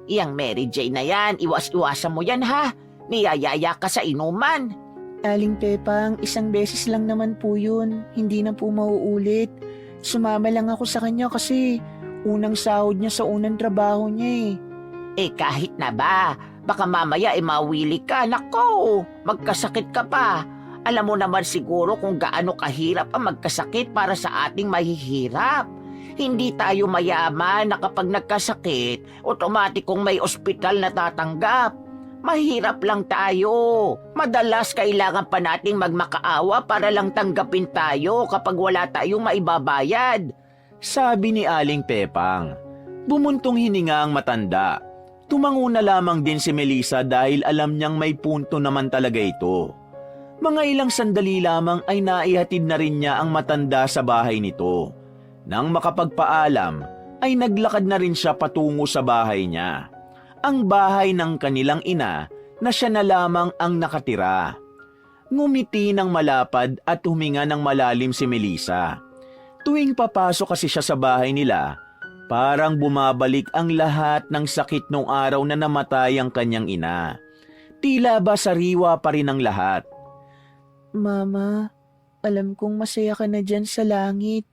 Iyang Mary Jane na yan, iwas-iwasan mo yan ha. Niyayaya ka sa inuman. Aling Pepang, isang beses lang naman po yun. Hindi na po mauulit. Sumama lang ako sa kanya kasi unang sahod niya sa unang trabaho niya eh. Eh kahit na ba, baka mamaya mawili ka. Nako, magkasakit ka pa. Alam mo naman siguro kung gaano kahirap ang magkasakit para sa ating mahihirap. Hindi tayo mayaman na kapag nagkasakit, otomatikong may ospital na tatanggap. Mahirap lang tayo. Madalas kailangan pa nating magmakaawa para lang tanggapin tayo kapag wala tayong maibabayad. Sabi ni Aling Pepang. Bumuntong hininga ang matanda. Tumango na lamang din si Melissa dahil alam niyang may punto naman talaga ito. Mga ilang sandali lamang ay naihatid na rin niya ang matanda sa bahay nito. Nang makapagpaalam, ay naglakad na rin siya patungo sa bahay niya. Ang bahay ng kanilang ina na siya na lamang ang nakatira. Ngumiti ng malapad at huminga ng malalim si Melissa. Tuwing papasok kasi siya sa bahay nila, parang bumabalik ang lahat ng sakit nung araw na namatay ang kanyang ina. Tila ba sariwa pa rin ang lahat. Mama, alam kong masaya ka na dyan sa langit.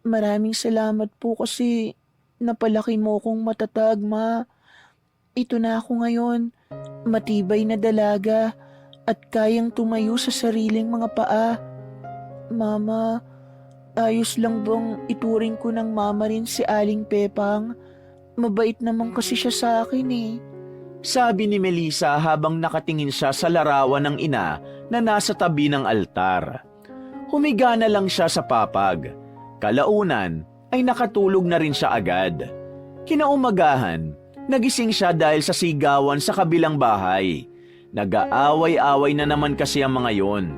Maraming salamat po kasi napalaki mo kong matatag, Ma. Ito na ako ngayon, matibay na dalaga at kayang tumayo sa sariling mga paa. Mama, ayos lang bang ituring ko ng mama rin si Aling Pepang? Mabait naman kasi siya sa akin eh. Sabi ni Melissa habang nakatingin siya sa larawan ng ina na nasa tabi ng altar. Humiga na lang siya sa papag. Kalaunan ay nakatulog na rin siya agad. Kinaumagahan, nagising siya dahil sa sigawan sa kabilang bahay. Nag-aaway-away na naman kasi ang mga yon.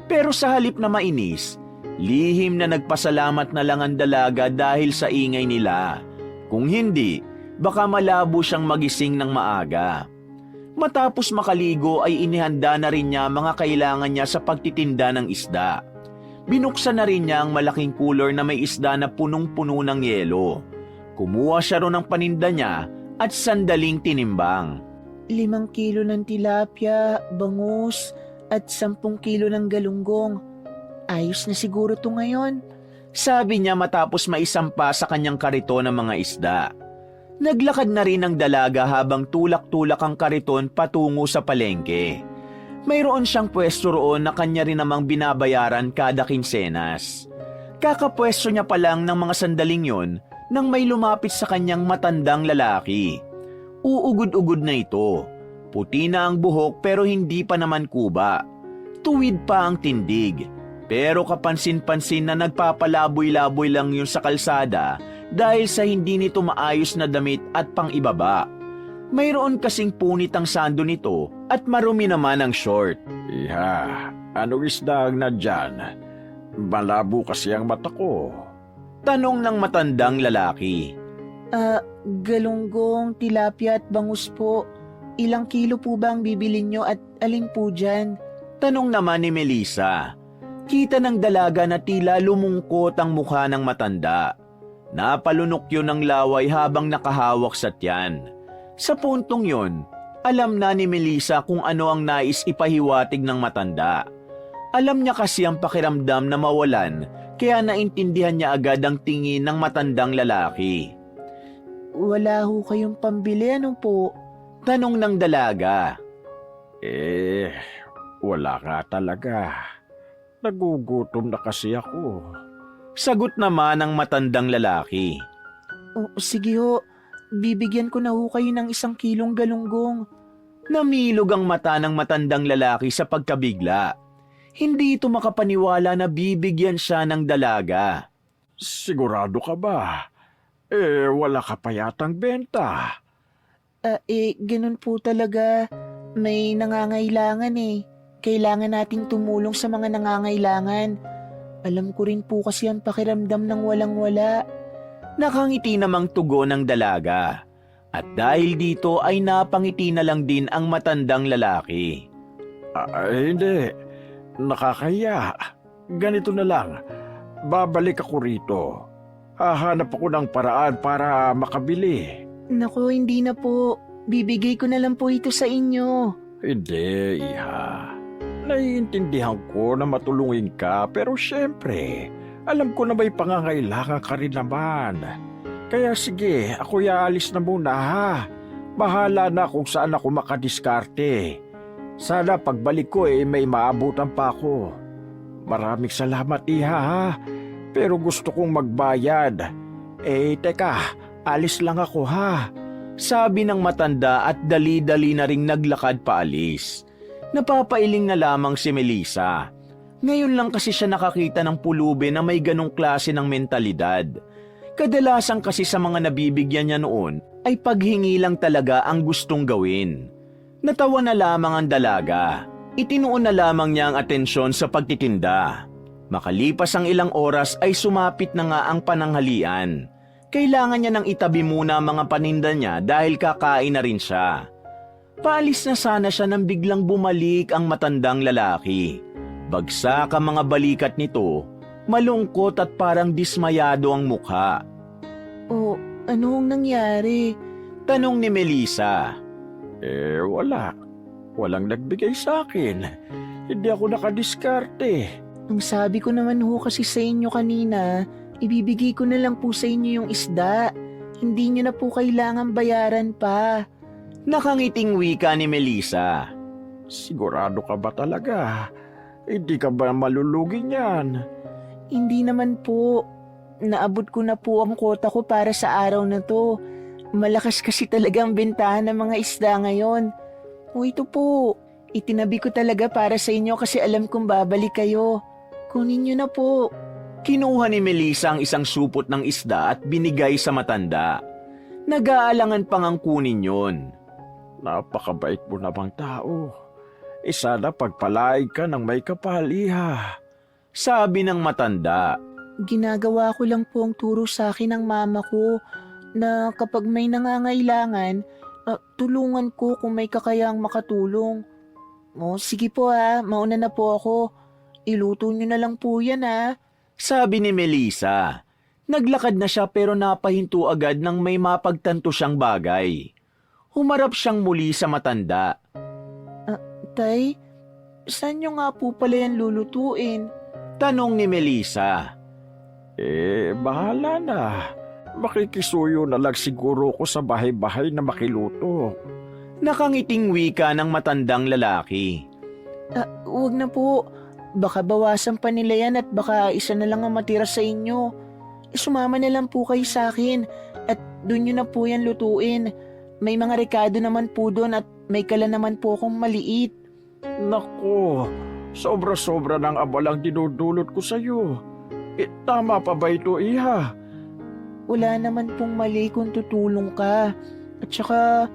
Pero sa halip na mainis, lihim na nagpasalamat na lang ang dalaga dahil sa ingay nila. Kung hindi, baka malabo siyang magising ng maaga. Matapos makaligo ay inihanda na rin niya mga kailangan niya sa pagtitinda ng isda. Binuksan na rin niya ang malaking cooler na may isda na punong-puno ng yelo. Kumuha siya ron ng paninda niya at sandaling tinimbang. 5 kilo ng tilapia, bangus, at 10 kilo ng galunggong. Ayos na siguro to ngayon. Sabi niya matapos maisampa sa kanyang kariton ng mga isda. Naglakad na rin ang dalaga habang tulak-tulak ang kariton patungo sa palengke. Mayroon siyang pwesto roon na kanya rin namang binabayaran kada kinsenas. Kakapwesto niya pa lang ng mga sandaling yon nang may lumapit sa kanyang matandang lalaki. Uugod-ugod na ito. Puti na ang buhok pero hindi pa naman kuba. Tuwid pa ang tindig. Pero kapansin-pansin na nagpapalaboy-laboy lang yun sa kalsada dahil sa hindi nito maayos na damit at pang-ibaba. Mayroon kasing punit ang sando nito at marumi naman ang short. Iha, anong isda ang nandyan? Malabo kasi ang mata ko. Tanong ng matandang lalaki. Galunggong, tilapia at bangus po. Ilang kilo po ba ang bibilin nyo at alin po dyan? Tanong naman ni Melissa. Kita ng dalaga na tila lumungkot ang mukha ng matanda. Napalunok yun ng laway habang nakahawak sa tiyan. Sa puntong yon, alam na ni Melissa kung ano ang nais ipahiwatig ng matanda. Alam niya kasi ang pakiramdam na mawalan, kaya naintindihan niya agad ang tingin ng matandang lalaki. Wala ho kayong pambili, ano po? Tanong ng dalaga. Wala nga talaga. Nagugutom na kasi ako. Sagot naman ng matandang lalaki. Sige ho, bibigyan ko na ho kayo ng 1 kilong galunggong. Namilog ang mata ng matandang lalaki sa pagkabigla. Hindi ito makapaniwala na bibigyan siya ng dalaga. Sigurado ka ba? Wala ka pa yatang benta. Ganun po talaga. May nangangailangan eh. Kailangan nating tumulong sa mga nangangailangan. Alam ko rin po kasi ang pakiramdam ng walang-wala. Nakangiti namang tugon ng dalaga. At dahil dito ay napangiti na lang din ang matandang lalaki. Hindi. Nakakaya. Ganito na lang. Babalik ako rito. Hahanap ako ng paraan para makabili. Naku, hindi na po. Bibigay ko na lang po ito sa inyo. Hindi, iha. Naiintindihan ko na matulungin ka pero syempre, alam ko na may pangangailangan ka rin naman. Kaya sige, ako aalis na muna ha. Bahala na kung saan ako makadiskarte. Sana pagbalik ko may maabutan pa ako. Maraming salamat iha ha. Pero gusto kong magbayad. Teka, alis lang ako ha. Sabi ng matanda at dali-dali na ring naglakad paalis. Napapailing na lamang si Melissa. Ngayon lang kasi siya nakakita ng pulubi na may ganong klase ng mentalidad. Kadalasan kasi sa mga nabibigyan niya noon ay paghingi lang talaga ang gustong gawin. Natawa na lamang ang dalaga. Itinuon na lamang niya ang atensyon sa pagtitinda. Makalipas ang ilang oras ay sumapit na nga ang pananghalian. Kailangan niya nang itabi muna ang mga paninda niya dahil kakain na rin siya. Paalis na sana siya nang biglang bumalik ang matandang lalaki. Bagsak ang mga balikat nito, malungkot at parang dismayado ang mukha. Anong nangyari? Tanong ni Melissa. Wala. Walang nagbigay sa akin. Hindi ako nakadiskarte. Ang sabi ko naman ho kasi sa inyo kanina, ibibigay ko na lang po sa inyo yung isda. Hindi nyo na po kailangan bayaran pa. Nakangiting wika ni Melissa. Sigurado ka ba talaga? Hindi ka ba malulugi niyan? Hindi naman po. Naabot ko na po ang kota ko para sa araw na to. Malakas kasi talaga ang bentahan ng mga isda ngayon. Ito po. Itinabi ko talaga para sa inyo kasi alam kong babalik kayo. Kunin nyo na po. Kinuha ni Melissa ang isang supot ng isda at binigay sa matanda. Nag-aalangan pang ang kunin yon. Napakabait mo namang tao. Sana pagpalaig ka ng may kapal, iha. Sabi ng matanda. Ginagawa ko lang po ang turo sa akin ng mama ko na kapag may nangangailangan, tulungan ko kung may kakayang makatulong. Sige po mauna na po ako. Iluto nyo na lang po yan Sabi ni Melissa. Naglakad na siya pero napahinto agad nang may mapagtanto siyang bagay. Humarap siyang muli sa matanda. Tay, saan nyo nga po pala yan lulutuin? Tanong ni Melissa. Bahala na. Makikisuyo na lang siguro ko sa bahay-bahay na makiluto. Nakangiting wika ng matandang lalaki. Huwag na po. Baka bawasan pa nila yan at baka isa na lang ang matira sa inyo. Sumama na lang po kayo sa akin at doon nyo na po yan lutuin. May mga rekado naman po doon at may kala naman po akong maliit. Nako, sobra-sobra ng abalang dinudulot ko sa'yo. Tama pa ba ito, iha? Wala naman pong mali kung tutulong ka. At saka,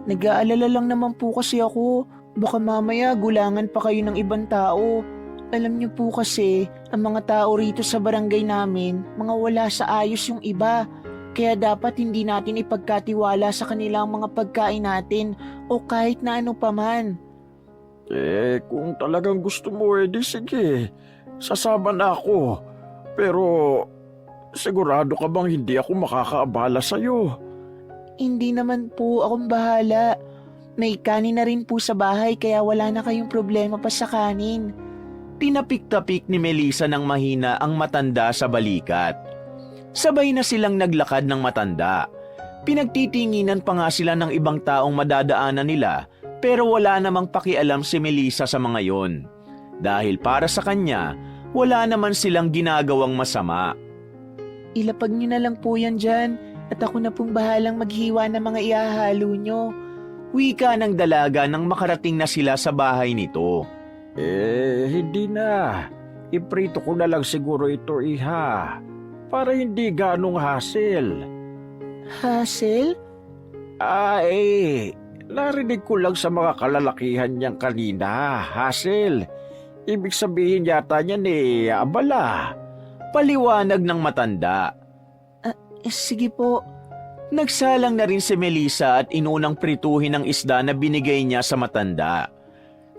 nag-aalala lang naman po kasi ako. Baka mamaya gulangan pa kayo ng ibang tao. Alam niyo po kasi, ang mga tao rito sa barangay namin, mga wala sa ayos yung iba. Kaya dapat hindi natin ipagkatiwala sa kanilang mga pagkain natin o kahit na ano paman. Kung talagang gusto mo, di sige. Sasama na ako. Pero, sigurado ka bang hindi ako makakaabala sa'yo? Hindi naman po akong bahala. May kanin na rin po sa bahay kaya wala na kayong problema pa sa kanin. Tinapik-tapik ni Melissa ng mahina ang matanda sa balikat. Sabay na silang naglakad ng matanda. Pinagtitinginan pa nga sila ng ibang taong madadaanan nila pero wala namang pakialam si Melissa sa mga yon. Dahil para sa kanya, wala naman silang ginagawang masama. Ilapag nyo na lang po yan dyan at ako na pong bahalang maghiwa ng mga ihahalo nyo. Wika ng dalaga nang makarating na sila sa bahay nito. Hindi na. Iprito ko na lang siguro ito, iha. Para hindi ganong hassle. Hassle? Narinig ko lang sa mga kalalakihan niyang kanina, hassle. Ibig sabihin yata niyan abala. Paliwanag ng matanda. Sige po. Nagsalang na rin si Melissa at inunang prituhin ang isda na binigay niya sa matanda.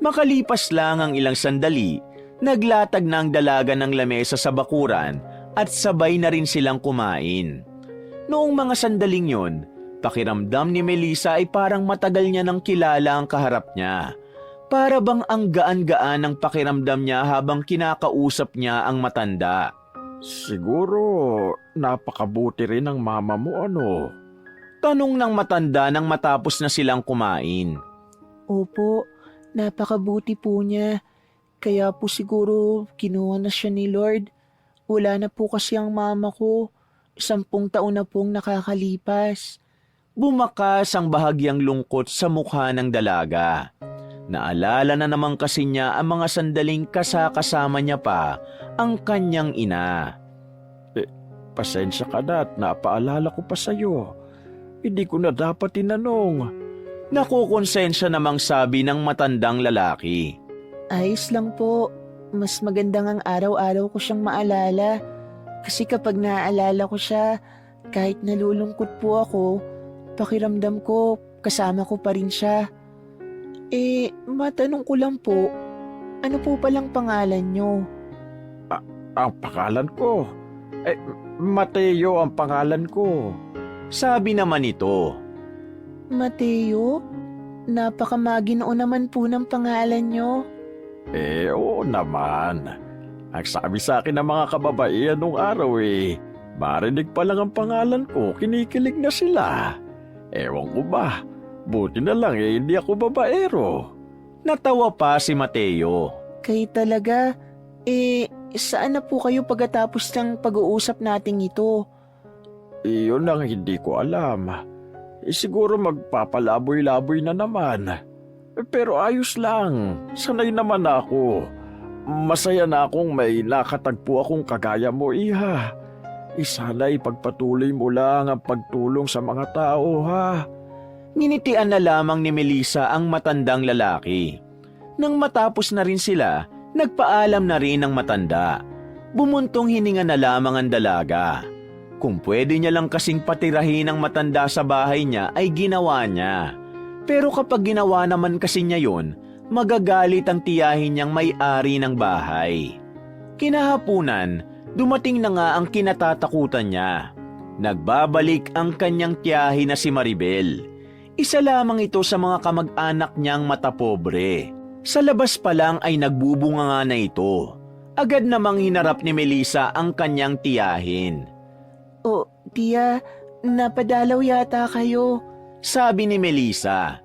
Makalipas lang ang ilang sandali, naglatag na ang dalaga ng lamesa sa bakuran at sabay na rin silang kumain. Noong mga sandaling yon, pakiramdam ni Melissa ay parang matagal niya nang kilala ang kaharap niya. Para bang ang gaan-gaan ng pakiramdam niya habang kinakausap niya ang matanda. Siguro napakabuti rin ng mama mo, ano? Tanong ng matanda nang matapos na silang kumain. Opo, napakabuti po niya. Kaya po siguro kinuha na siya ni Lord. Wala na po kasi ang mama ko. 10 taon na pong nakakalipas. Bumakas ang bahagyang lungkot sa mukha ng dalaga. Naalala na naman kasi niya ang mga sandaling kasama niya pa ang kanyang ina. Pasensya ka na at napaalala ko pa sa'yo. Hindi ko na dapat tinanong. Nakukonsensya namang sabi ng matandang lalaki. Ayos lang po. Mas magandang ang araw-araw ko siyang maalala. Kasi kapag naaalala ko siya, kahit nalulungkot po ako, pakiramdam ko kasama ko pa rin siya. Matanong ko lang po, ano po palang pangalan niyo? Ang pangalan ko? Mateo ang pangalan ko. Sabi naman ito. Mateo? Napakamaginoon naman po ng pangalan niyo. Oo naman. Ang sabi sa akin ng mga kababaihan nung araw marinig pa lang ang pangalan ko, kinikilig na sila. Ewan ko ba, buti na lang hindi ako babaero. Natawa pa si Mateo. Kayo talaga? Saan na po kayo pagkatapos ng pag-uusap nating ito? Iyon ang hindi ko alam. Siguro magpapalaboy-laboy na naman. Pero ayos lang, sanay naman ako. Masaya na akong may nakatagpo akong kagaya mo, iha. Sana'y pagpatuloy mo lang ang pagtulong sa mga tao, ha? Ninitian na lamang ni Melissa ang matandang lalaki. Nang matapos na rin sila, nagpaalam na rin ang matanda. Bumuntong hininga na lamang ang dalaga. Kung pwede niya lang kasing patirahin ang matanda sa bahay niya ay ginawa niya. Pero kapag ginawa naman kasi niya yon, magagalit ang tiyahin niyang may-ari ng bahay. Kinahapunan, dumating na nga ang kinatatakutan niya. Nagbabalik ang kanyang tiyahin na si Maribel. Isa lamang ito sa mga kamag-anak niyang matapobre. Sa labas pa lang ay nagbubunga nga na ito. Agad namang hinarap ni Melissa ang kanyang tiyahin. O, tiya, napadalaw yata kayo. Sabi ni Melissa.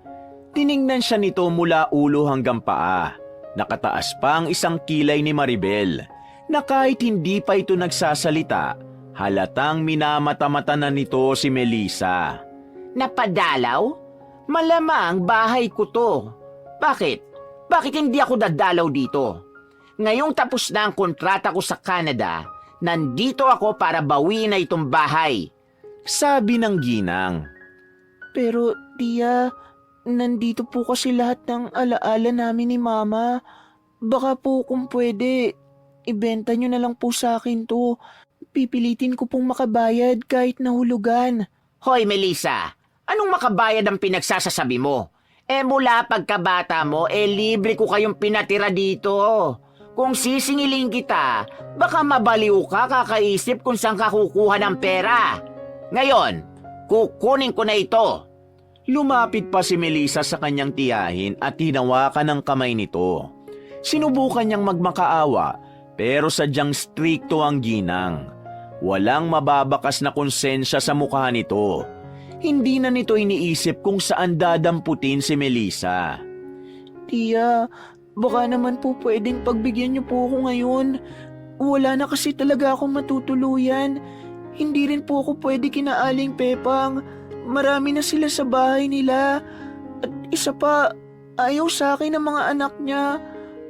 Tiningnan siya nito mula ulo hanggang paa. Nakataas pa ang isang kilay ni Maribel na kahit hindi pa ito nagsasalita, halatang minamata-mata na nito si Melissa. Napadalaw? Malamang bahay ko to. Bakit? Bakit hindi ako dadalaw dito? Ngayong tapos na ang kontrata ko sa Canada, nandito ako para bawiin na itong bahay. Sabi ng ginang. Pero, tiya, nandito po kasi lahat ng alaala namin ni Mama. Baka po kung pwede, ibenta nyo na lang po sa akin to. Pipilitin ko pong makabayad kahit nahulugan. Hoy, Melissa, anong makabayad ang pinagsasasabi mo? Mula pagkabata mo, libre ko kayong pinatira dito. Kung sisingilin kita, baka mabaliw ka kakaisip kung saan ka kukuha ng pera. Ngayon, kukunin ko na ito. Lumapit pa si Melissa sa kanyang tiyahin at hinawakan ang kamay nito. Sinubukan niyang magmakaawa pero sadyang strikto ang ginang. Walang mababakas na konsensya sa mukha nito. Hindi na nito iniisip kung saan dadamputin si Melissa. Tiya, baka naman po pwedeng pagbigyan niyo po ako ngayon. Wala na kasi talaga akong matutuluyan. Hindi rin po ako pwede kina Aling Pepang. Marami na sila sa bahay nila. At isa pa, ayaw sa akin ng mga anak niya.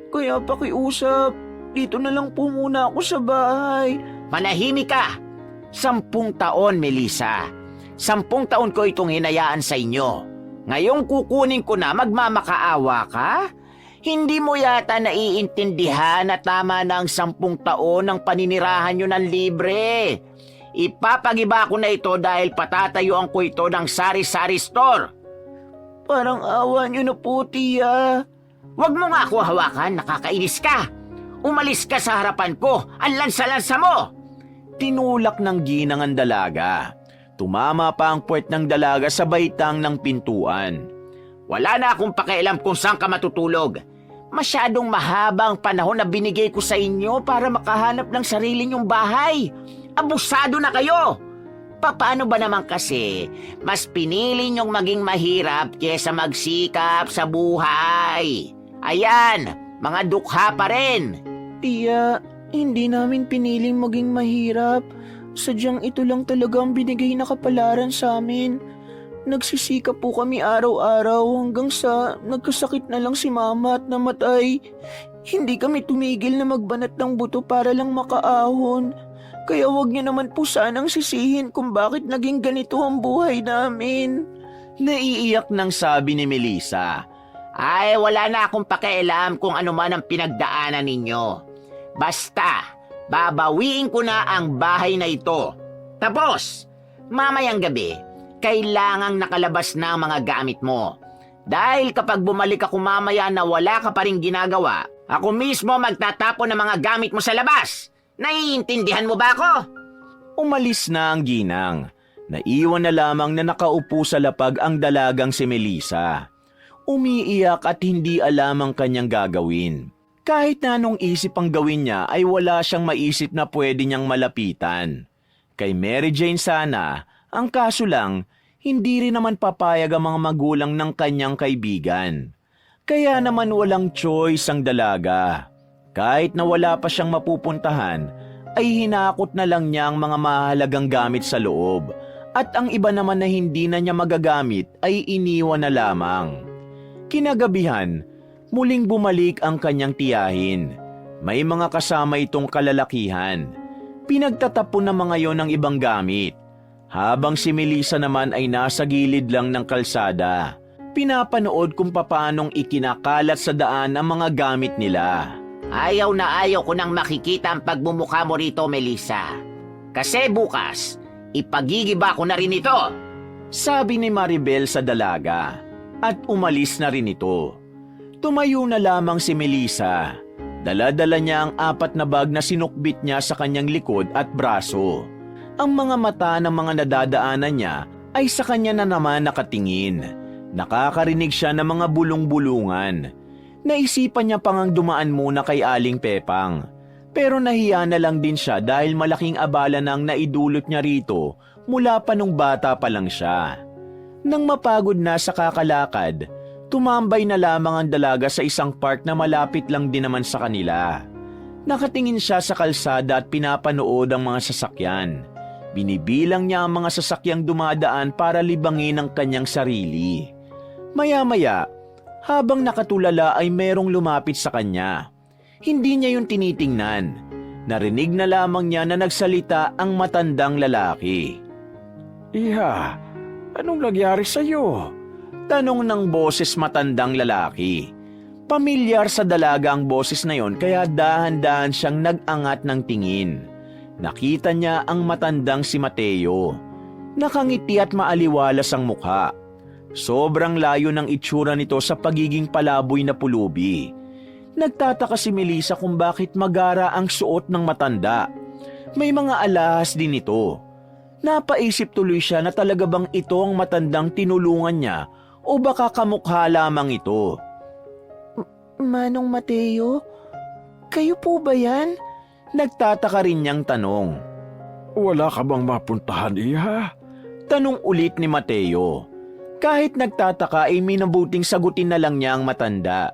Kaya pakiusap, dito na lang po muna ako sa bahay. Manahimik ka! 10 taon, Melissa. 10 taon ko itong hinayaan sa inyo. Ngayong kukunin ko na, magmamakaawa ka? Hindi mo yata naiintindihan na tama na ang 10 taon ng paninirahan nyo ng libre. Ipapagiba ko na ito dahil patatayuan ko ito ng sari-sari store. Parang awa niyo na po, tiya. Huwag mo nga ako hawakan, nakakainis ka. Umalis ka sa harapan ko, ang lansa-lansa mo. Tinulak ng ginang ang dalaga. Tumama pa ang puwet ng dalaga sa baitang ng pintuan. Wala na akong pakialam kung saan ka matutulog. Masyadong mahaba ang panahon na binigay ko sa inyo para makahanap ng sarili nyong bahay. Abusado na kayo! Paano ba naman kasi mas pinili nyong maging mahirap kesa magsikap sa buhay? Ayan, mga dukha pa rin. Tiya, hindi namin piniling maging mahirap. Sadyang ito lang talaga ang binigay na kapalaran sa amin. Nagsisikap po kami araw-araw hanggang sa nagkasakit na lang si Mama at namatay. Hindi kami tumigil na magbanat ng buto para lang makaahon. Kaya wag niyo naman po sanang sisihin kung bakit naging ganito ang buhay namin. Naiiyak nang sabi ni Melissa. Ay, wala na akong pakialam kung ano man ang pinagdaanan ninyo. Basta, babawiin ko na ang bahay na ito. Tapos, mamayang gabi, kailangang nakalabas na ang mga gamit mo. Dahil kapag bumalik ako mamaya na wala ka pa rin ginagawa, ako mismo magtatapon ng mga gamit mo sa labas. Naiintindihan mo ba ako? Umalis na ang ginang. Naiwan na lamang na nakaupo sa lapag ang dalagang si Melissa. Umiiyak at hindi alam ang kanyang gagawin. Kahit na anong isip ang gawin niya ay wala siyang maisip na pwede niyang malapitan. Kay Mary Jane sana, ang kaso lang, hindi rin naman papayag ang mga magulang ng kanyang kaibigan. Kaya naman walang choice ang dalaga. Kahit na wala pa siyang mapupuntahan, ay hinakot na lang niya ang mga mahalagang gamit sa loob at ang iba naman na hindi na niya magagamit ay iniwan na lamang. Kinagabihan, muling bumalik ang kanyang tiyahin. May mga kasama itong kalalakihan. Pinagtatapon na mga yon ng ibang gamit. Habang si Melissa naman ay nasa gilid lang ng kalsada, pinapanood kung paanong ikinakalat sa daan ang mga gamit nila. Ayaw na ayaw ko nang makikita ang pagmumukha mo rito, Melissa. Kasi bukas, ipagigiba ko na rin ito. Sabi ni Maribel sa dalaga at umalis na rin ito. Tumayo na lamang si Melissa. Dala-dala niya ang 4 na bag na sinukbit niya sa kanyang likod at braso. Ang mga mata ng mga nadadaanan niya ay sa kanya na naman nakatingin. Nakakarinig siya ng mga bulong-bulungan. Naisipan niya pang dumaan muna kay Aling Pepang. Pero nahiya na lang din siya dahil malaking abala nang naidulot niya rito mula pa nung bata pa lang siya. Nang mapagod na sa kakalakad, tumambay na lamang ang dalaga sa isang park na malapit lang din naman sa kanila. Nakatingin siya sa kalsada at pinapanood ang mga sasakyan. Binibilang niya ang mga sasakyang dumadaan para libangin ang kanyang sarili. Maya-maya, habang nakatulala ay merong lumapit sa kanya. Hindi niya yun tinitingnan. Narinig na lamang niya na nagsalita ang matandang lalaki. Iha, anong nangyari sa'yo? Tanong ng boses matandang lalaki. Pamilyar sa dalaga ang boses na yon kaya dahan-dahan siyang nag-angat ng tingin. Nakita niya ang matandang si Mateo. Nakangiti at maaliwalas ang mukha. Sobrang layo ng itsura nito sa pagiging palaboy na pulubi. Nagtataka si Melissa kung bakit magara ang suot ng matanda. May mga alahas din ito. Napaisip tuloy siya na talaga bang ito ang matandang tinulungan niya o baka kamukha lamang ito. Manong Mateo, kayo po ba yan? Nagtataka rin niyang tanong. Wala ka bang mapuntahan, Iha? Tanong ulit ni Mateo. Kahit nagtataka ay minabuting sagutin na lang niya ang matanda.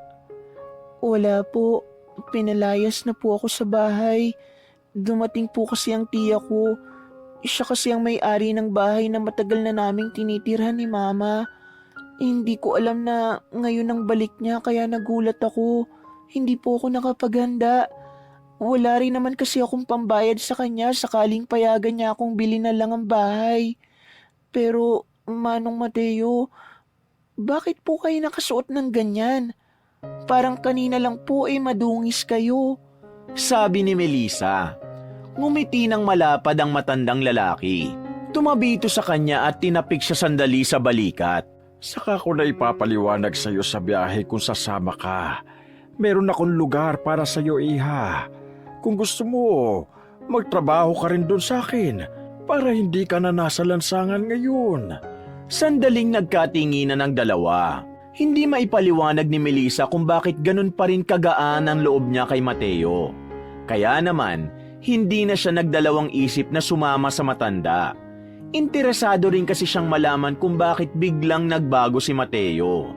Wala po. Pinalayas na po ako sa bahay. Dumating po kasi ang tiya ko. Siya kasi ang may-ari ng bahay na matagal na naming tinitirhan ni Mama. Hindi ko alam na ngayon ang balik niya kaya nagulat ako. Hindi po ako nakapaghanda. Wala rin naman kasi akong pambayad sa kanya sakaling payagan niya akong bilhin na lang ang bahay. Pero, Manong Mateo, bakit po kayo nakasuot ng ganyan? Parang kanina lang po madungis kayo. Sabi ni Melissa. Ngumiti ng malapad ang matandang lalaki. Tumabi ito sa kanya at tinapik siya sandali sa balikat. Saka ko na ipapaliwanag sa'yo sa biyahe kung sasama ka. Meron akong lugar para sa'yo, Iha. Kung gusto mo, magtrabaho ka rin doon sa akin para hindi ka na nasa lansangan ngayon. Sandaling nagkatinginan ng dalawa. Hindi maipaliwanag ni Melissa kung bakit ganun pa rin kagaan ang loob niya kay Mateo. Kaya naman, hindi na siya nagdalawang isip na sumama sa matanda. Interesado rin kasi siyang malaman kung bakit biglang nagbago si Mateo.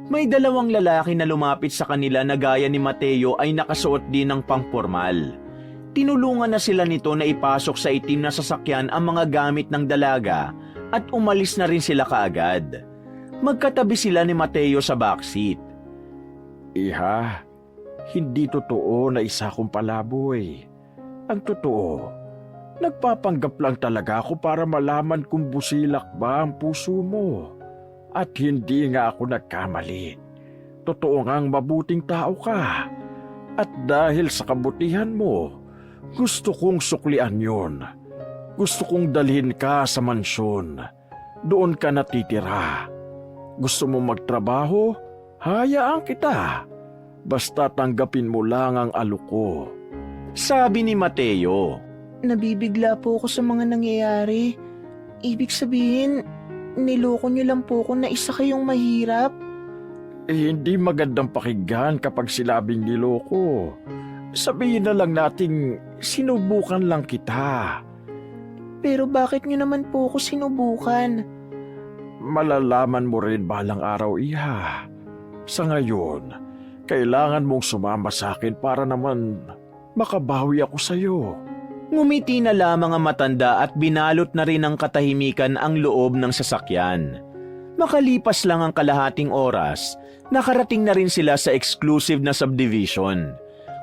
May 2 lalaki na lumapit sa kanila na gaya ni Mateo ay nakasuot din ng pangpormal. Tinulungan na sila nito na ipasok sa itim na sasakyan ang mga gamit ng dalaga at umalis na rin sila kaagad. Magkatabi sila ni Mateo sa backseat. Iha, hindi totoo na isa kong palaboy. Ang totoo, nagpapanggap lang talaga ako para malaman kung busilak ba ang puso mo. At hindi nga ako nagkamali. Totoo ngang mabuting tao ka. At dahil sa kabutihan mo, gusto kong suklian yon. Gusto kong dalhin ka sa mansyon. Doon ka natitira. Gusto mo magtrabaho? Hayaan kita. Basta tanggapin mo lang ang alok ko. Sabi ni Mateo. Nabibigla po ako sa mga nangyayari. Ibig sabihin, niloko niyo lang po ako na isa kayong mahirap. Hindi magandang pakinggan kapag sinabing niloko. Sabihin na lang nating sinubukan lang kita. Pero bakit niyo naman po ako sinubukan? Malalaman mo rin balang araw, Iha. Sa ngayon, kailangan mong sumama sa akin para naman makabawi ako sa'yo. Ngumiti na lamang ang matanda at binalot na rin ng katahimikan ang loob ng sasakyan. Makalipas lang ang kalahating oras, nakarating na rin sila sa exclusive na subdivision.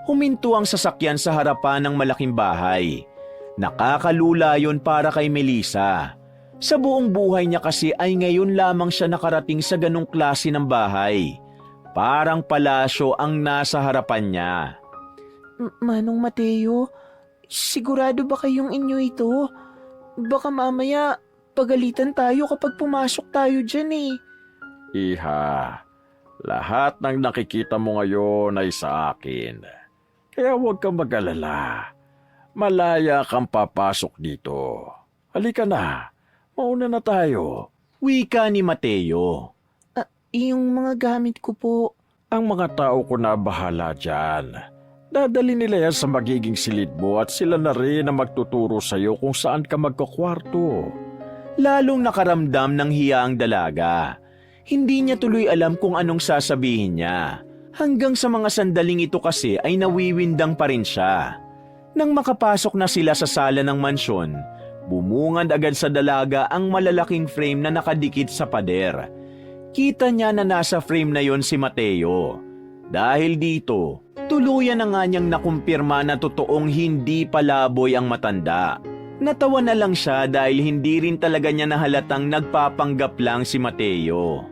Huminto ang sasakyan sa harapan ng malaking bahay. Nakakalula yon para kay Melissa. Sa buong buhay niya kasi ay ngayon lamang siya nakarating sa ganong klase ng bahay. Parang palasyo ang nasa harapan niya. Manong Mateo, sigurado ba kayong inyo ito? Baka mamaya pagalitan tayo kapag pumasok tayo dyan eh. Iha, lahat ng nakikita mo ngayon ay sa akin. Kaya huwag kang mag-alala. Malaya kang papasok dito. Halika na, mauna na tayo. Wika ni Mateo. Yung mga gamit ko po. Ang mga tao ko na bahala dyan. Dadali nila yan sa magiging silid mo at sila na rin ang magtuturo sa'yo kung saan ka magkakwarto. Lalong nakaramdam ng hiya ang dalaga. Hindi niya tuloy alam kung anong sasabihin niya. Hanggang sa mga sandaling ito kasi ay nawiwindang pa rin siya. Nang makapasok na sila sa sala ng mansyon, bumungad agad sa dalaga ang malalaking frame na nakadikit sa pader. Kita niya na nasa frame na yon si Mateo. Dahil dito, tuluyan na nga niyang nakumpirma na totoong hindi palaboy ang matanda. Natawa na lang siya dahil hindi rin talaga niya nahalatang nagpapanggap lang si Mateo.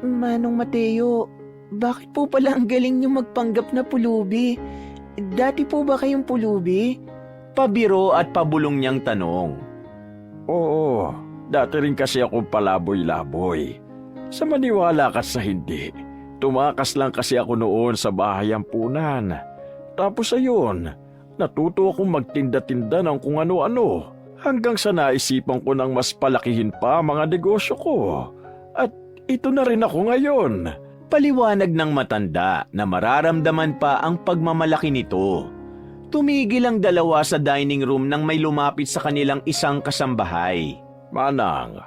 Manong Mateo, bakit po pala ang galing niyo magpanggap na pulubi? Dati po ba kayong pulubi? Pabiro at pabulong niyang tanong. Oo, dati rin kasi ako palaboy-laboy. Sa maniwala ka sa hindi, tumakas lang kasi ako noon sa bahay ampunan. Tapos ayun, natuto akong magtinda-tinda ng kung ano-ano hanggang sa naisipan ko ng mas palakihin pa ang mga negosyo ko. At ito na rin ako ngayon. Paliwanag ng matanda na mararamdaman pa ang pagmamalaki nito. Tumigil ang dalawa sa dining room nang may lumapit sa kanilang isang kasambahay. Manang,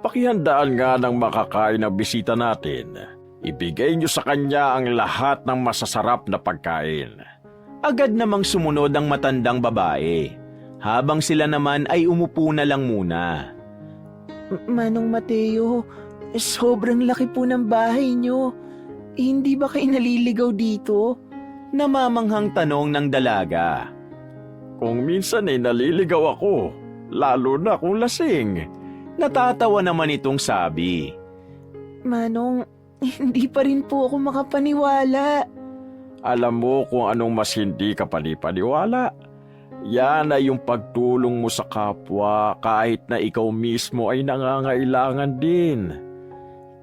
pakihandaan nga ng makakain ng bisita natin. Ibigay niyo sa kanya ang lahat ng masasarap na pagkain. Agad namang sumunod ang matandang babae. Habang sila naman ay umupo na lang muna. Manong Mateo, sobrang laki po ng bahay niyo. Hindi ba kayo naliligaw dito? Namamanghang tanong ng dalaga. Kung minsan ay naliligaw ako, lalo na kung lasing. Natatawa naman itong sabi. Manong, hindi pa rin po ako makapaniwala. Alam mo kung anong mas hindi ka panipaniwala? Yan ay yung pagtulong mo sa kapwa kahit na ikaw mismo ay nangangailangan din.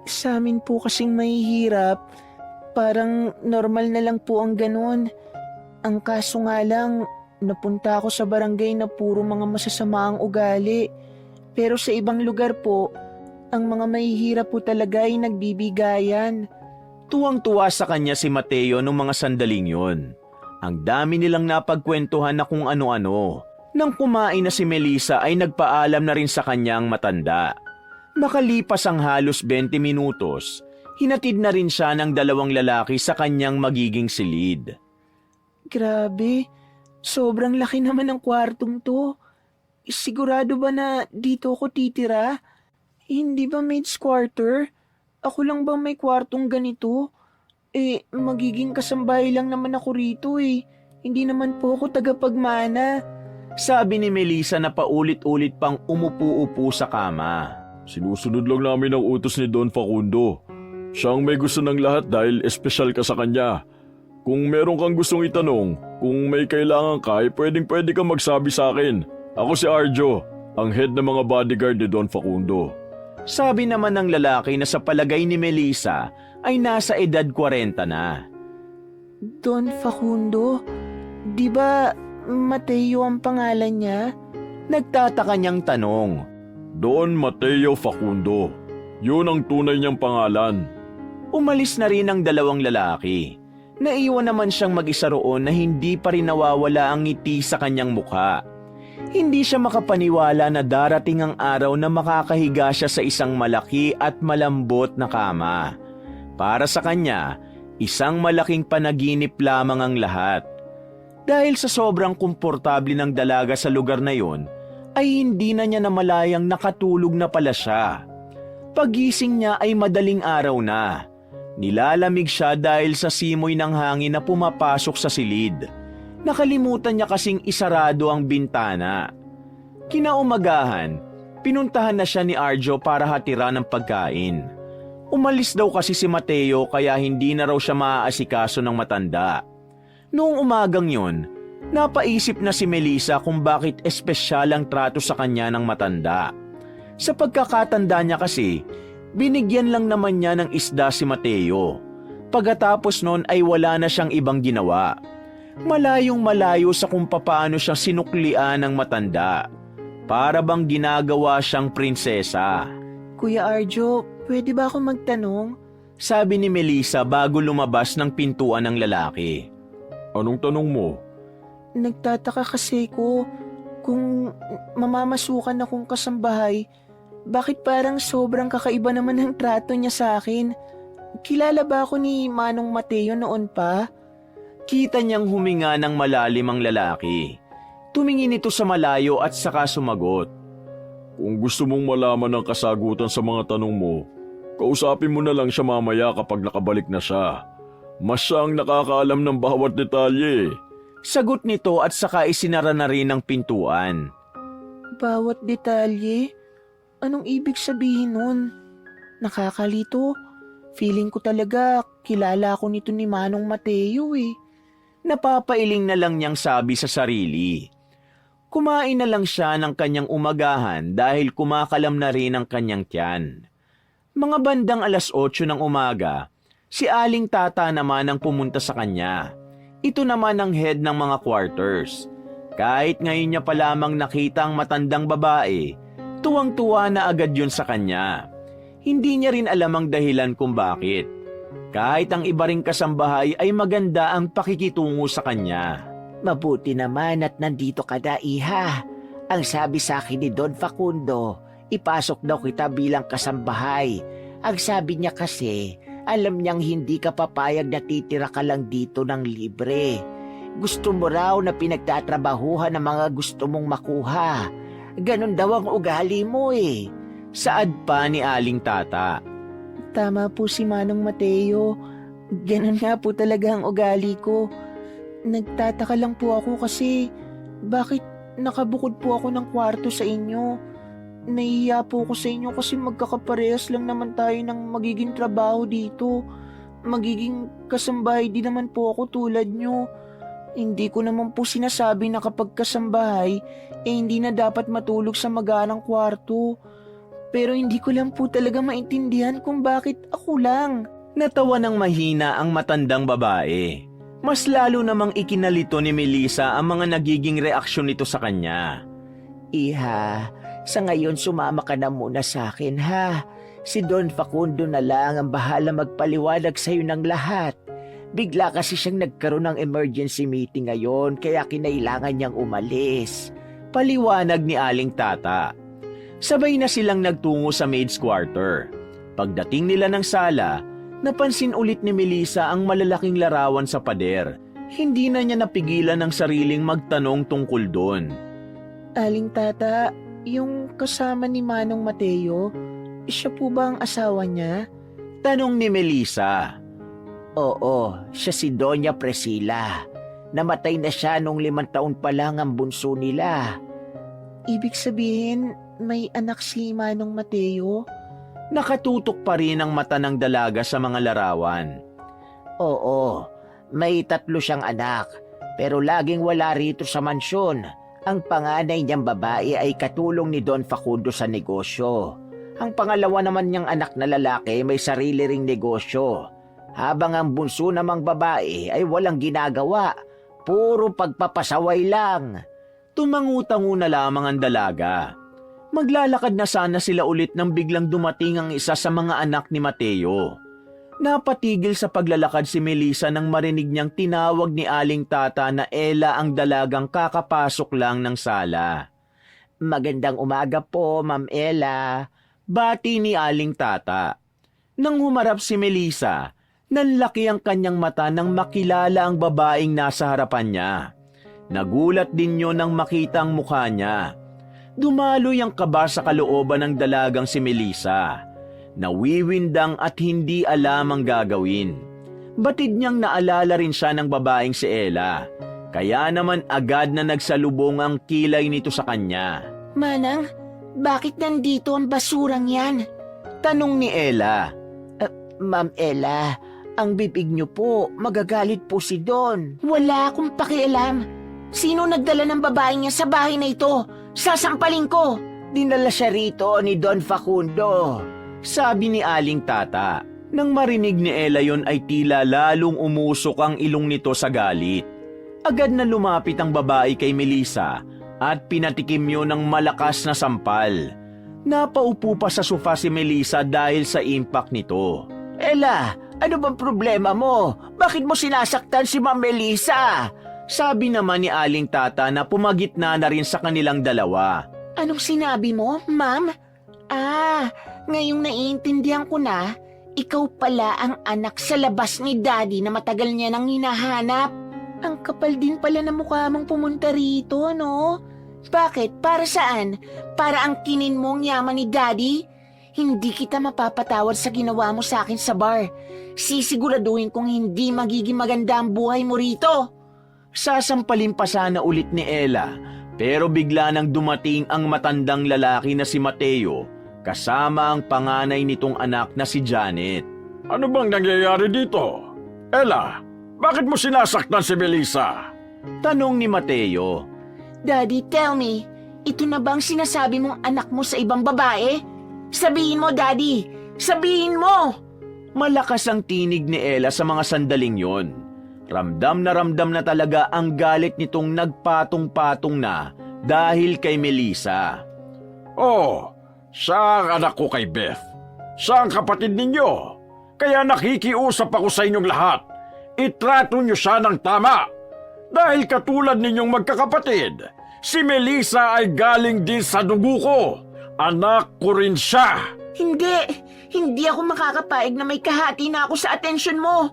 Sa amin po kasing mahihirap, parang normal na lang po ang ganun. Ang kaso nga lang, napunta ako sa barangay na puro mga masasama ang ugali. Pero sa ibang lugar po, ang mga mahihirap po talaga ay nagbibigayan. Tuwang-tuwa sa kanya si Mateo nung mga sandaling yun. Ang dami nilang napagkwentuhan na kung ano-ano. Nang kumain na si Melissa ay nagpaalam na rin sa kanya ang matanda. Makalipas ang halos 20 minutos, hinatid na rin siya ng dalawang lalaki sa kanyang magiging silid. Grabe, sobrang laki naman ng kwartong to. Sigurado ba na dito ako titira? Hindi ba maid's quarter? Ako lang ba may kwartong ganito? Magiging kasambahay lang naman ako rito eh. Hindi naman po ako tagapagmana. Sabi ni Melissa na paulit-ulit pang umupo-upo sa kama. Sinusunod lang namin ang utos ni Don Facundo. Siyang may gusto ng lahat dahil espesyal ka sa kanya. Kung meron kang gustong itanong, kung may kailangan ka, pwedeng-pwede kang magsabi sa akin. Ako si Arjo, ang head ng mga bodyguard ni Don Facundo. Sabi naman ng lalaki na sa palagay ni Melissa ay nasa edad 40 na. Don Facundo? Di ba Mateo ang pangalan niya? Nagtataka niyang tanong. Don Mateo Facundo. Yun ang tunay niyang pangalan. Umalis na rin ang dalawang lalaki. Naiwan naman siyang mag-isa roon na hindi pa rin nawawala ang ngiti sa kanyang mukha. Hindi siya makapaniwala na darating ang araw na makakahiga siya sa isang malaki at malambot na kama. Para sa kanya, isang malaking panaginip lamang ang lahat. Dahil sa sobrang komportable ng dalaga sa lugar na yon, ay hindi na niya namalayang nakatulog na pala siya. Pagising niya ay madaling araw na. Nilalamig siya dahil sa simoy ng hangin na pumapasok sa silid. Nakalimutan niya kasing isarado ang bintana. Kinaumagahan, pinuntahan na siya ni Arjo para hatiran ng pagkain. Umalis daw kasi si Mateo kaya hindi na raw siya maaasikaso ng matanda. Noong umagang yun, napaisip na si Melissa kung bakit espesyal ang trato sa kanya ng matanda. Sa pagkakatanda niya kasi, binigyan lang naman niya ng isda si Mateo. Pagkatapos nun ay wala na siyang ibang ginawa. Malayong malayo sa kung papaano siya sinuklian ng matanda. Para bang ginagawa siyang prinsesa. Kuya Arjo, pwede ba ako magtanong? Sabi ni Melissa bago lumabas ng pintuan ng lalaki. Anong tanong mo? Nagtataka kasi ko kung mamamasukan akong kasambahay, bakit parang sobrang kakaiba naman ng trato niya sa akin? Kilala ba ako ni Manong Mateo noon pa? Kita niyang huminga ng malalim ang lalaki. Tumingin ito sa malayo at saka sumagot. Kung gusto mong malaman ang kasagutan sa mga tanong mo, kausapin mo na lang siya mamaya kapag nakabalik na siya. Mas siya ang nakakaalam ng bawat detalye. Sagot nito at saka isinara na rin ang pintuan. Bawat detalye? Anong ibig sabihin nun? Nakakalito. Feeling ko talaga kilala ako nito ni Manong Mateo eh. Napapailing na lang niyang sabi sa sarili. Kumain na lang siya ng kanyang umagahan dahil kumakalam na rin ang kanyang tiyan. Mga bandang 8:00 ng umaga, si Aling Tata naman ang pumunta sa kanya. Ito naman ang head ng mga quarters. Kahit ngayon niya pa lamang nakita ang matandang babae, tuwang-tuwa na agad yun sa kanya. Hindi niya rin alam ang dahilan kung bakit. Kahit ang iba ring kasambahay ay maganda ang pakikitungo sa kanya. Mabuti naman at nandito ka na, iha. Ang sabi sa akin ni Don Facundo, ipasok daw kita bilang kasambahay. Ang sabi niya kasi, alam niyang hindi ka papayag na titira ka lang dito ng libre. Gusto mo raw na pinagtatrabahuhan ng mga gusto mong makuha. Ganon daw ang ugali mo eh. Saad pa ni Aling Tata. Tama po si Manong Mateo. Ganun nga po talaga ang ugali ko. Nagtataka lang po ako kasi bakit nakabukod po ako ng kwarto sa inyo. Nahihiya po ako sa inyo kasi magkakaparehas lang naman tayo ng magiging trabaho dito. Magiging kasambahay din naman po ako tulad nyo. Hindi ko naman po sinasabi na kapag kasambahay, hindi na dapat matulog sa maganang kwarto. Pero hindi ko lang po talaga maintindihan kung bakit ako lang. Natawa ng mahina ang matandang babae. Mas lalo namang ikinalito ni Melissa ang mga nagiging reaksyon nito sa kanya. Iha, sa ngayon sumama ka na muna sa akin ha. Si Don Facundo na lang ang bahala magpaliwanag sa'yo ng lahat. Bigla kasi siyang nagkaroon ng emergency meeting ngayon kaya kinailangan niyang umalis. Paliwanag ni Aling Tata. Sabay na silang nagtungo sa maid's quarter. Pagdating nila ng sala, napansin ulit ni Melissa ang malalaking larawan sa pader. Hindi na niya napigilan ang sariling magtanong tungkol doon. Aling Tata, yung kasama ni Manong Mateo, siya po ba ang asawa niya? Tanong ni Melissa. Oo, siya si Doña Priscilla. Namatay na siya nung 5 taon pa lang ang bunso nila. Ibig sabihin, may anak si Manong Mateo? Nakatutok pa rin ang mata ng dalaga sa mga larawan. Oo, may 3 siyang anak, pero laging wala rito sa mansyon. Ang panganay niyang babae ay katulong ni Don Facundo sa negosyo. Ang pangalawa naman niyang anak na lalaki may sarili ring negosyo. Habang ang bunso namang babae ay walang ginagawa, puro pagpapasaway lang. Tumangu-tango na lamang ang dalaga. Maglalakad na sana sila ulit nang biglang dumating ang isa sa mga anak ni Mateo. Napatigil sa paglalakad si Melissa nang marinig niyang tinawag ni Aling Tata na Ella ang dalagang kakapasok lang ng sala. Magandang umaga po, Ma'am Ella. Bati ni Aling Tata. Nang humarap si Melissa, nanlaki ang kanyang mata nang makilala ang babaeng nasa harapan niya. Nagulat din yun nang makita ang mukha niya. Dumaloy ang kaba sa kalooban ng dalagang si Melissa. Nawiwindang at hindi alam ang gagawin. Batid niyang naalala rin siya ng babaeng si Ella. Kaya naman agad na nagsalubong ang kilay nito sa kanya. Manang, bakit nandito ang basurang yan? Tanong ni Ella. Ma'am Ella, ang bibig niyo po, magagalit po si Don. Wala akong pakialam. Sino nagdala ng babae niya sa bahay na ito? Sasampalin ko! Dinala siya rito ni Don Facundo. Sabi ni Aling Tata. Nang marinig ni Ella yon ay tila lalong umusok ang ilong nito sa galit. Agad na lumapit ang babae kay Melissa at pinatikim yun ng malakas na sampal. Napaupo pa sa sofa si Melissa dahil sa impact nito. Ella, ano bang problema mo? Bakit mo sinasaktan si Ma'am Melissa? Sabi naman ni Aling Tata na pumagitna na rin sa kanilang dalawa. Anong sinabi mo, ma'am? Ngayong naiintindihan ko na, ikaw pala ang anak sa labas ni Daddy na matagal niya nang hinahanap. Ang kapal din pala na mukha mong pumunta rito, no? Bakit? Para saan? Para ang kinin mong yaman ni Daddy? Hindi kita mapapatawad sa ginawa mo sa akin sa bar. Sisiguraduhin kong hindi magiging maganda ang buhay mo rito. Sasampalin pa sana ulit ni Ella, pero bigla nang dumating ang matandang lalaki na si Mateo, kasama ang panganay nitong anak na si Janet. Ano bang nangyayari dito? Ella, bakit mo sinasaktan si Melissa? Tanong ni Mateo. Daddy, tell me, ito na bang sinasabi mong anak mo sa ibang babae? Sabihin mo, Daddy! Sabihin mo! Malakas ang tinig ni Ella sa mga sandaling yon. Ramdam na talaga ang galit nitong nagpatong-patong na dahil kay Melissa. Oh, siya ang anak ko kay Beth. Siya ang kapatid ninyo. Kaya nakikiusap ako sa inyong lahat. Itrato niyo siya ng tama. Dahil katulad ninyong magkakapatid, si Melissa ay galing din sa dugo ko. Anak ko rin siya. Hindi ako makakapayag na may kahati na ako sa atensyon mo.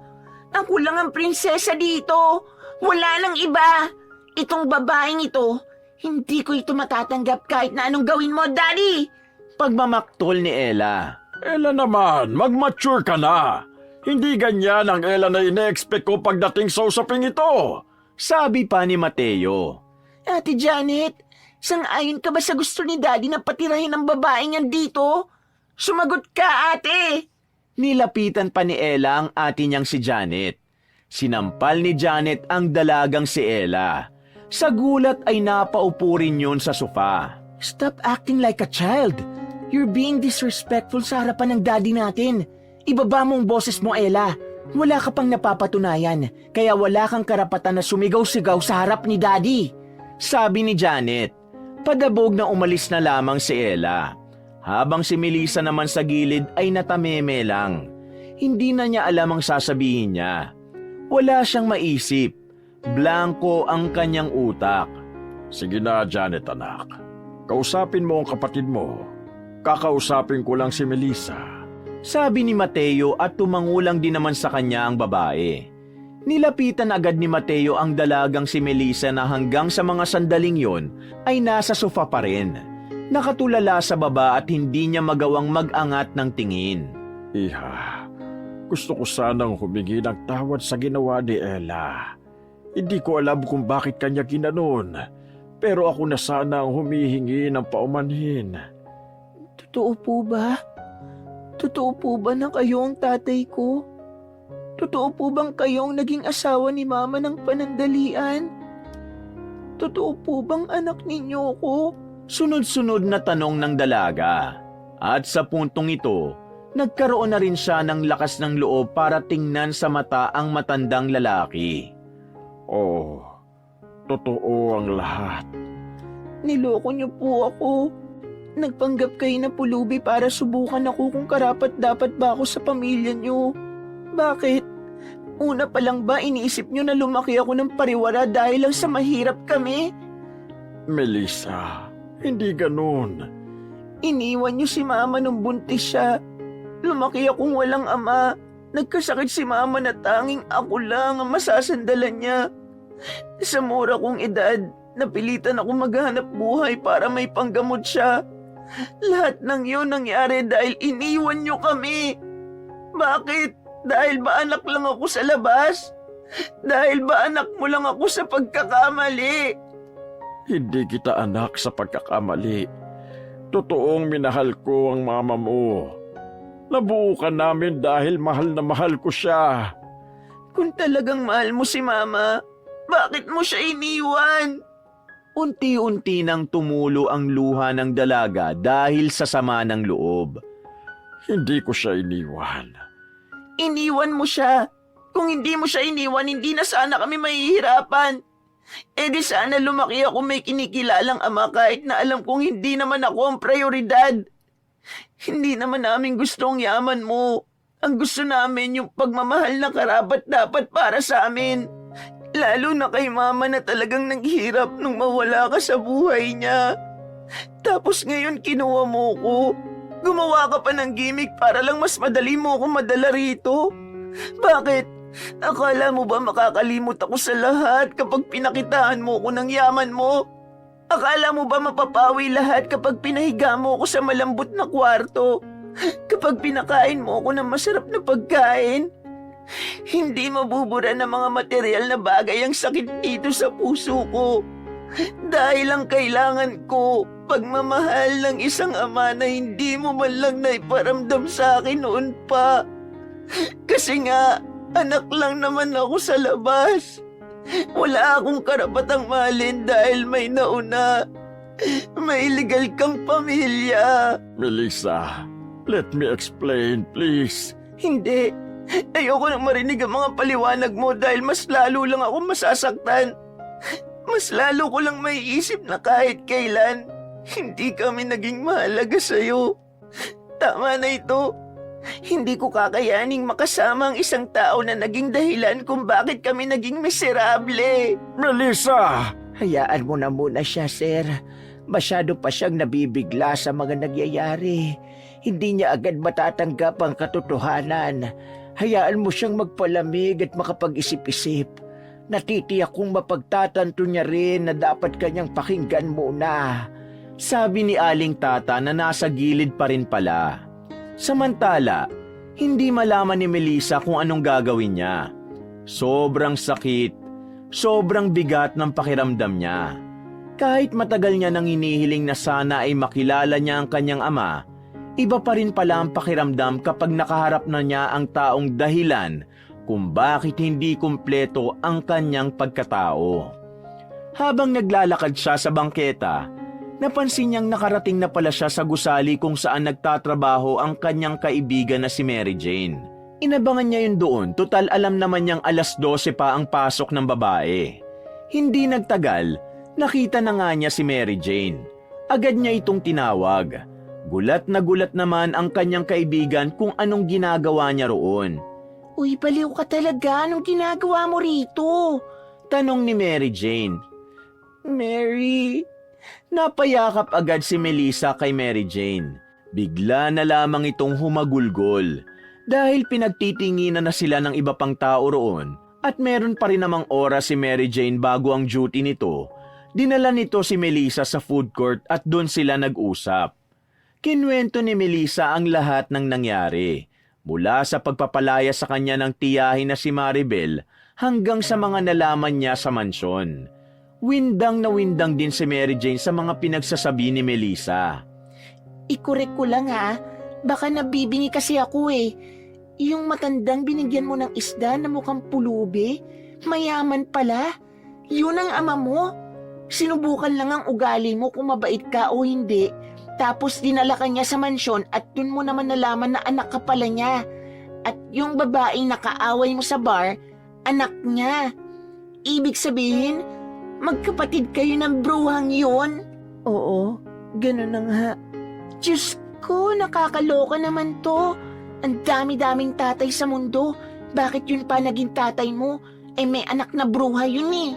Ako lang ang prinsesa dito. Wala nang iba. Itong babaeng ito, hindi ko ito matatanggap kahit na anong gawin mo, Daddy. Pagmamaktol ni Ella. Ella naman, mag-mature ka na. Hindi ganyan ang Ella na ine-expect ko pagdating sa usaping ito. Sabi pa ni Mateo. Ate Janet, sang-ayon ka ba sa gusto ni Daddy na patirahin ang babaeng yan dito? Sumagot ka, ate! Nilapitan pa ni Ella ang ate niyang si Janet. Sinampal ni Janet ang dalagang si Ella. Sa gulat ay napaupo rin yun sa sofa. Stop acting like a child. You're being disrespectful sa harapan ng daddy natin. Ibaba mo ang boses mo, Ella. Wala ka pang napapatunayan, kaya wala kang karapatan na sumigaw-sigaw sa harap ni Daddy. Sabi ni Janet. Padabog na umalis na lamang si Ella. Habang si Melissa naman sa gilid ay natameme lang. Hindi na niya alam ang sasabihin niya. Wala siyang maisip. Blanko ang kanyang utak. Sige na, Janet anak. Kausapin mo ang kapatid mo. Kakausapin ko lang si Melissa. Sabi ni Mateo at tumangulang din naman sa kanya ang babae. Nilapitan agad ni Mateo ang dalagang si Melissa na hanggang sa mga sandaling yon ay nasa sofa pa rin. Nakatulala sa baba at hindi niya magawang mag-angat ng tingin. Iha, gusto ko sanang humingi ng tawad sa ginawa ni Ella. Hindi ko alam kung bakit kanya ginanon, pero ako na sana ang humihingi ng paumanhin. Totoo po ba? Totoo po ba na kayo ang tatay ko? Totoo po bang kayong naging asawa ni Mama ng panandalian? Totoo po bang anak ninyo ko? Sunod-sunod na tanong ng dalaga. At sa puntong ito, nagkaroon na rin siya ng lakas ng loob para tingnan sa mata ang matandang lalaki. Oh, totoo ang lahat. Niloko niyo po ako. Nagpanggap kayo na pulubi para subukan ako kung karapat-dapat ba ako sa pamilya niyo. Bakit? Una pa lang ba iniisip niyo na lumaki ako ng pariwara dahil lang sa mahirap kami? Melissa, hindi ganun. Iniwan niyo si Mama nung buntis siya. Lumaki akong walang ama. Nagkasakit si Mama na tanging ako lang ang masasandalan niya. Sa mura kong edad, napilitan ako maghanap buhay para may panggamot siya. Lahat ng yun nangyari dahil iniwan niyo kami. Bakit? Dahil ba anak lang ako sa labas? Dahil ba anak mo lang ako sa pagkakamali? Hindi kita anak sa pagkakamali. Totoong minahal ko ang mama mo. Nabuo ka namin dahil mahal na mahal ko siya. Kung talagang mahal mo si Mama, bakit mo siya iniwan? Unti-unti nang tumulo ang luha ng dalaga dahil sa sama ng loob. Hindi ko siya iniwan. Iniwan mo siya. Kung hindi mo siya iniwan, hindi na sana kami mahihirapan. Eh di sana lumaki ako may kinikilalang ama kahit na alam kong hindi naman ako ang prioridad. Hindi naman namin gusto ang yaman mo. Ang gusto namin yung pagmamahal na karapat dapat para sa amin. Lalo na kay mama na talagang naghirap nung mawala ka sa buhay niya. Tapos ngayon kinuha mo ko. Gumawa ka pa ng gimmick para lang mas madali mo akong madala rito. Bakit? Akala mo ba makakalimot ako sa lahat kapag pinakitaan mo ko ng yaman mo? Akala mo ba mapapawi lahat kapag pinahiga mo ko sa malambot na kwarto? Kapag pinakain mo ko ng masarap na pagkain? Hindi mabubura ng mga material na bagay ang sakit dito sa puso ko. Dahil ang kailangan ko, pagmamahal ng isang ama na hindi mo man lang naiparamdam sa akin noon pa. Kasi nga, anak lang naman ako sa labas. Wala akong karapatang mahalin dahil may nauna. May legal kang pamilya. Melissa, let me explain, please. Hindi. Ayoko nang marinig ang mga paliwanag mo dahil mas lalo lang ako masasaktan. Mas lalo ko lang maiisip na kahit kailan, hindi kami naging mahalaga sa'yo. Tama na ito. Hindi ko kakayaning makasama ang isang tao na naging dahilan kung bakit kami naging miserable. Melissa! Hayaan mo na muna siya, sir. Masyado pa siyang nabibigla sa mga nagyayari. Hindi niya agad matatanggap ang katotohanan. Hayaan mo siyang magpalamig at makapag-isip-isip. Natitiyak kong mapagtatanto niya rin na dapat kanyang pakinggan muna. Sabi ni Aling Tata na nasa gilid pa rin pala. Samantala, hindi malaman ni Melissa kung anong gagawin niya. Sobrang sakit, sobrang bigat ng pakiramdam niya. Kahit matagal niya nang hinihiling na sana ay makilala niya ang kanyang ama, iba pa rin pala ang pakiramdam kapag nakaharap na niya ang taong dahilan kung bakit hindi kumpleto ang kanyang pagkatao. Habang naglalakad siya sa bangketa, napansin niyang nakarating na pala siya sa gusali kung saan nagtatrabaho ang kanyang kaibigan na si Mary Jane. Inabangan niya yun doon, total alam naman niyang 12:00 pa ang pasok ng babae. Hindi nagtagal, nakita na nga niya si Mary Jane. Agad niya itong tinawag. Gulat na gulat naman ang kanyang kaibigan kung anong ginagawa niya roon. Uy, baliw ka talaga. Anong ginagawa mo rito? Tanong ni Mary Jane. Mary... Napayakap agad si Melissa kay Mary Jane. Bigla na lamang itong humagulgol dahil pinagtitinginan na sila ng iba pang tao roon at meron pa rin namang oras si Mary Jane bago ang duty nito. Dinala nito si Melissa sa food court at doon sila nag-usap. Kinwento ni Melissa ang lahat ng nangyari, mula sa pagpapalaya sa kanya ng tiyahin na si Maribel hanggang sa mga nalaman niya sa mansyon. Windang na windang din si Mary Jane sa mga pinagsasabi ni Melissa. I-correct ko lang ha. Baka nabibingi kasi ako eh. Yung matandang binigyan mo ng isda na mukhang pulubi, mayaman pala. Yun ang ama mo. Sinubukan lang ang ugali mo kung mabait ka o hindi. Tapos dinala ka niya sa mansyon at dun mo naman nalaman na anak ka pala niya. At yung babaeng nakaaway mo sa bar, anak niya. Ibig sabihin, magkapatid kayo ng bruhang yun? Oo, ganun na nga. Diyos ko, nakakaloka naman to. Ang dami-daming tatay sa mundo. Bakit yun pa naging tatay mo? Eh may anak na bruha yun eh.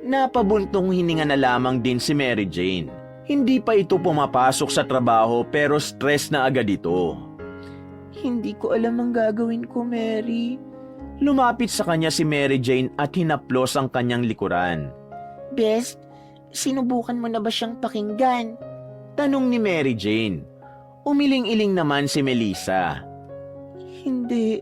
Napabuntong hininga na lamang din si Mary Jane. Hindi pa ito pumapasok sa trabaho pero stress na agad ito. Hindi ko alam ang gagawin ko, Mary. Lumapit sa kanya si Mary Jane at hinaplos ang kanyang likuran. Best, sinubukan mo na ba siyang pakinggan? Tanong ni Mary Jane. Umiling-iling naman si Melissa. Hindi.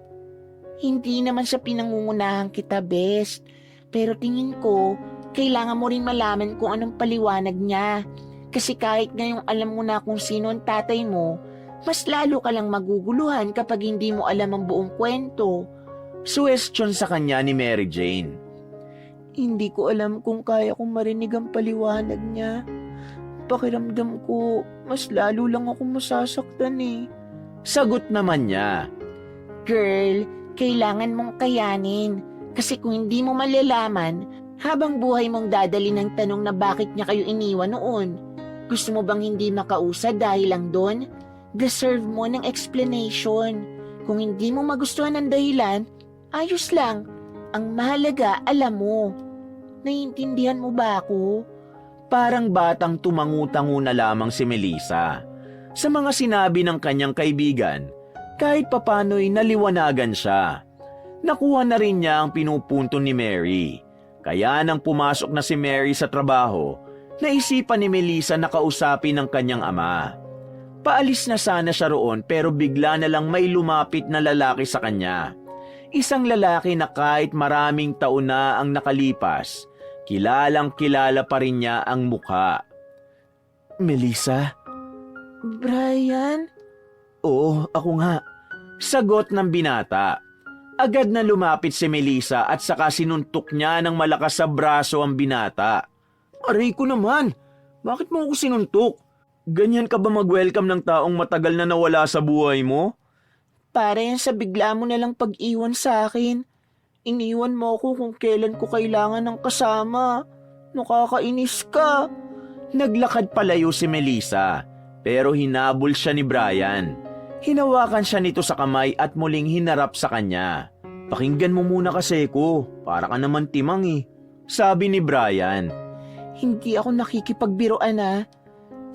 Hindi naman sa pinangungunahan kita, Best. Pero tingin ko, kailangan mo rin malaman kung anong paliwanag niya. Kasi kahit ngayong alam mo na kung sino ang tatay mo, mas lalo ka lang maguguluhan kapag hindi mo alam ang buong kwento. Suwestyon sa kanya ni Mary Jane. Hindi ko alam kung kaya kong marinig ang paliwanag niya. Pakiramdam ko, mas lalo lang ako masasaktan eh. Sagot naman niya. Girl, kailangan mong kayanin. Kasi kung hindi mo malalaman, Habang buhay mong dadali ng tanong na bakit niya kayo iniwan noon. Gusto mo bang hindi makausa dahil lang doon? Deserve mo ng explanation. Kung hindi mo magustuhan ng dahilan, ayos lang. Ang mahalaga, alam mo. Naiintindihan mo ba ako? Parang batang tumangu-tangu na lamang si Melissa. Sa mga sinabi ng kanyang kaibigan, kahit papano'y naliwanagan siya. Nakuha na rin niya ang pinupunto ni Mary. Kaya nang pumasok na si Mary sa trabaho, naisipan ni Melissa na kausapin ng kanyang ama. Paalis na sana siya roon pero bigla na lang may lumapit na lalaki sa kanya. Isang lalaki na kahit maraming taon na ang nakalipas, kilalang kilala pa rin niya ang mukha. Melissa? Brian? Oo, ako nga. Sagot ng binata. Agad na lumapit si Melissa at saka sinuntok niya ng malakas sa braso ang binata. Aray ko naman! Bakit mo ako sinuntok? Ganyan ka ba mag-welcome ng taong matagal na nawala sa buhay mo? Para yan sa bigla mo nalang pag-iwan sa akin. Iniwan mo ako kung kailan ko kailangan ng kasama. Nakakainis ka. Naglakad palayo si Melissa, pero hinabol siya ni Brian. Hinawakan siya nito sa kamay at muling hinarap sa kanya. Pakinggan mo muna kasi ko, para ka naman timang eh. Sabi ni Brian. Hindi ako nakikipagbiroan ah.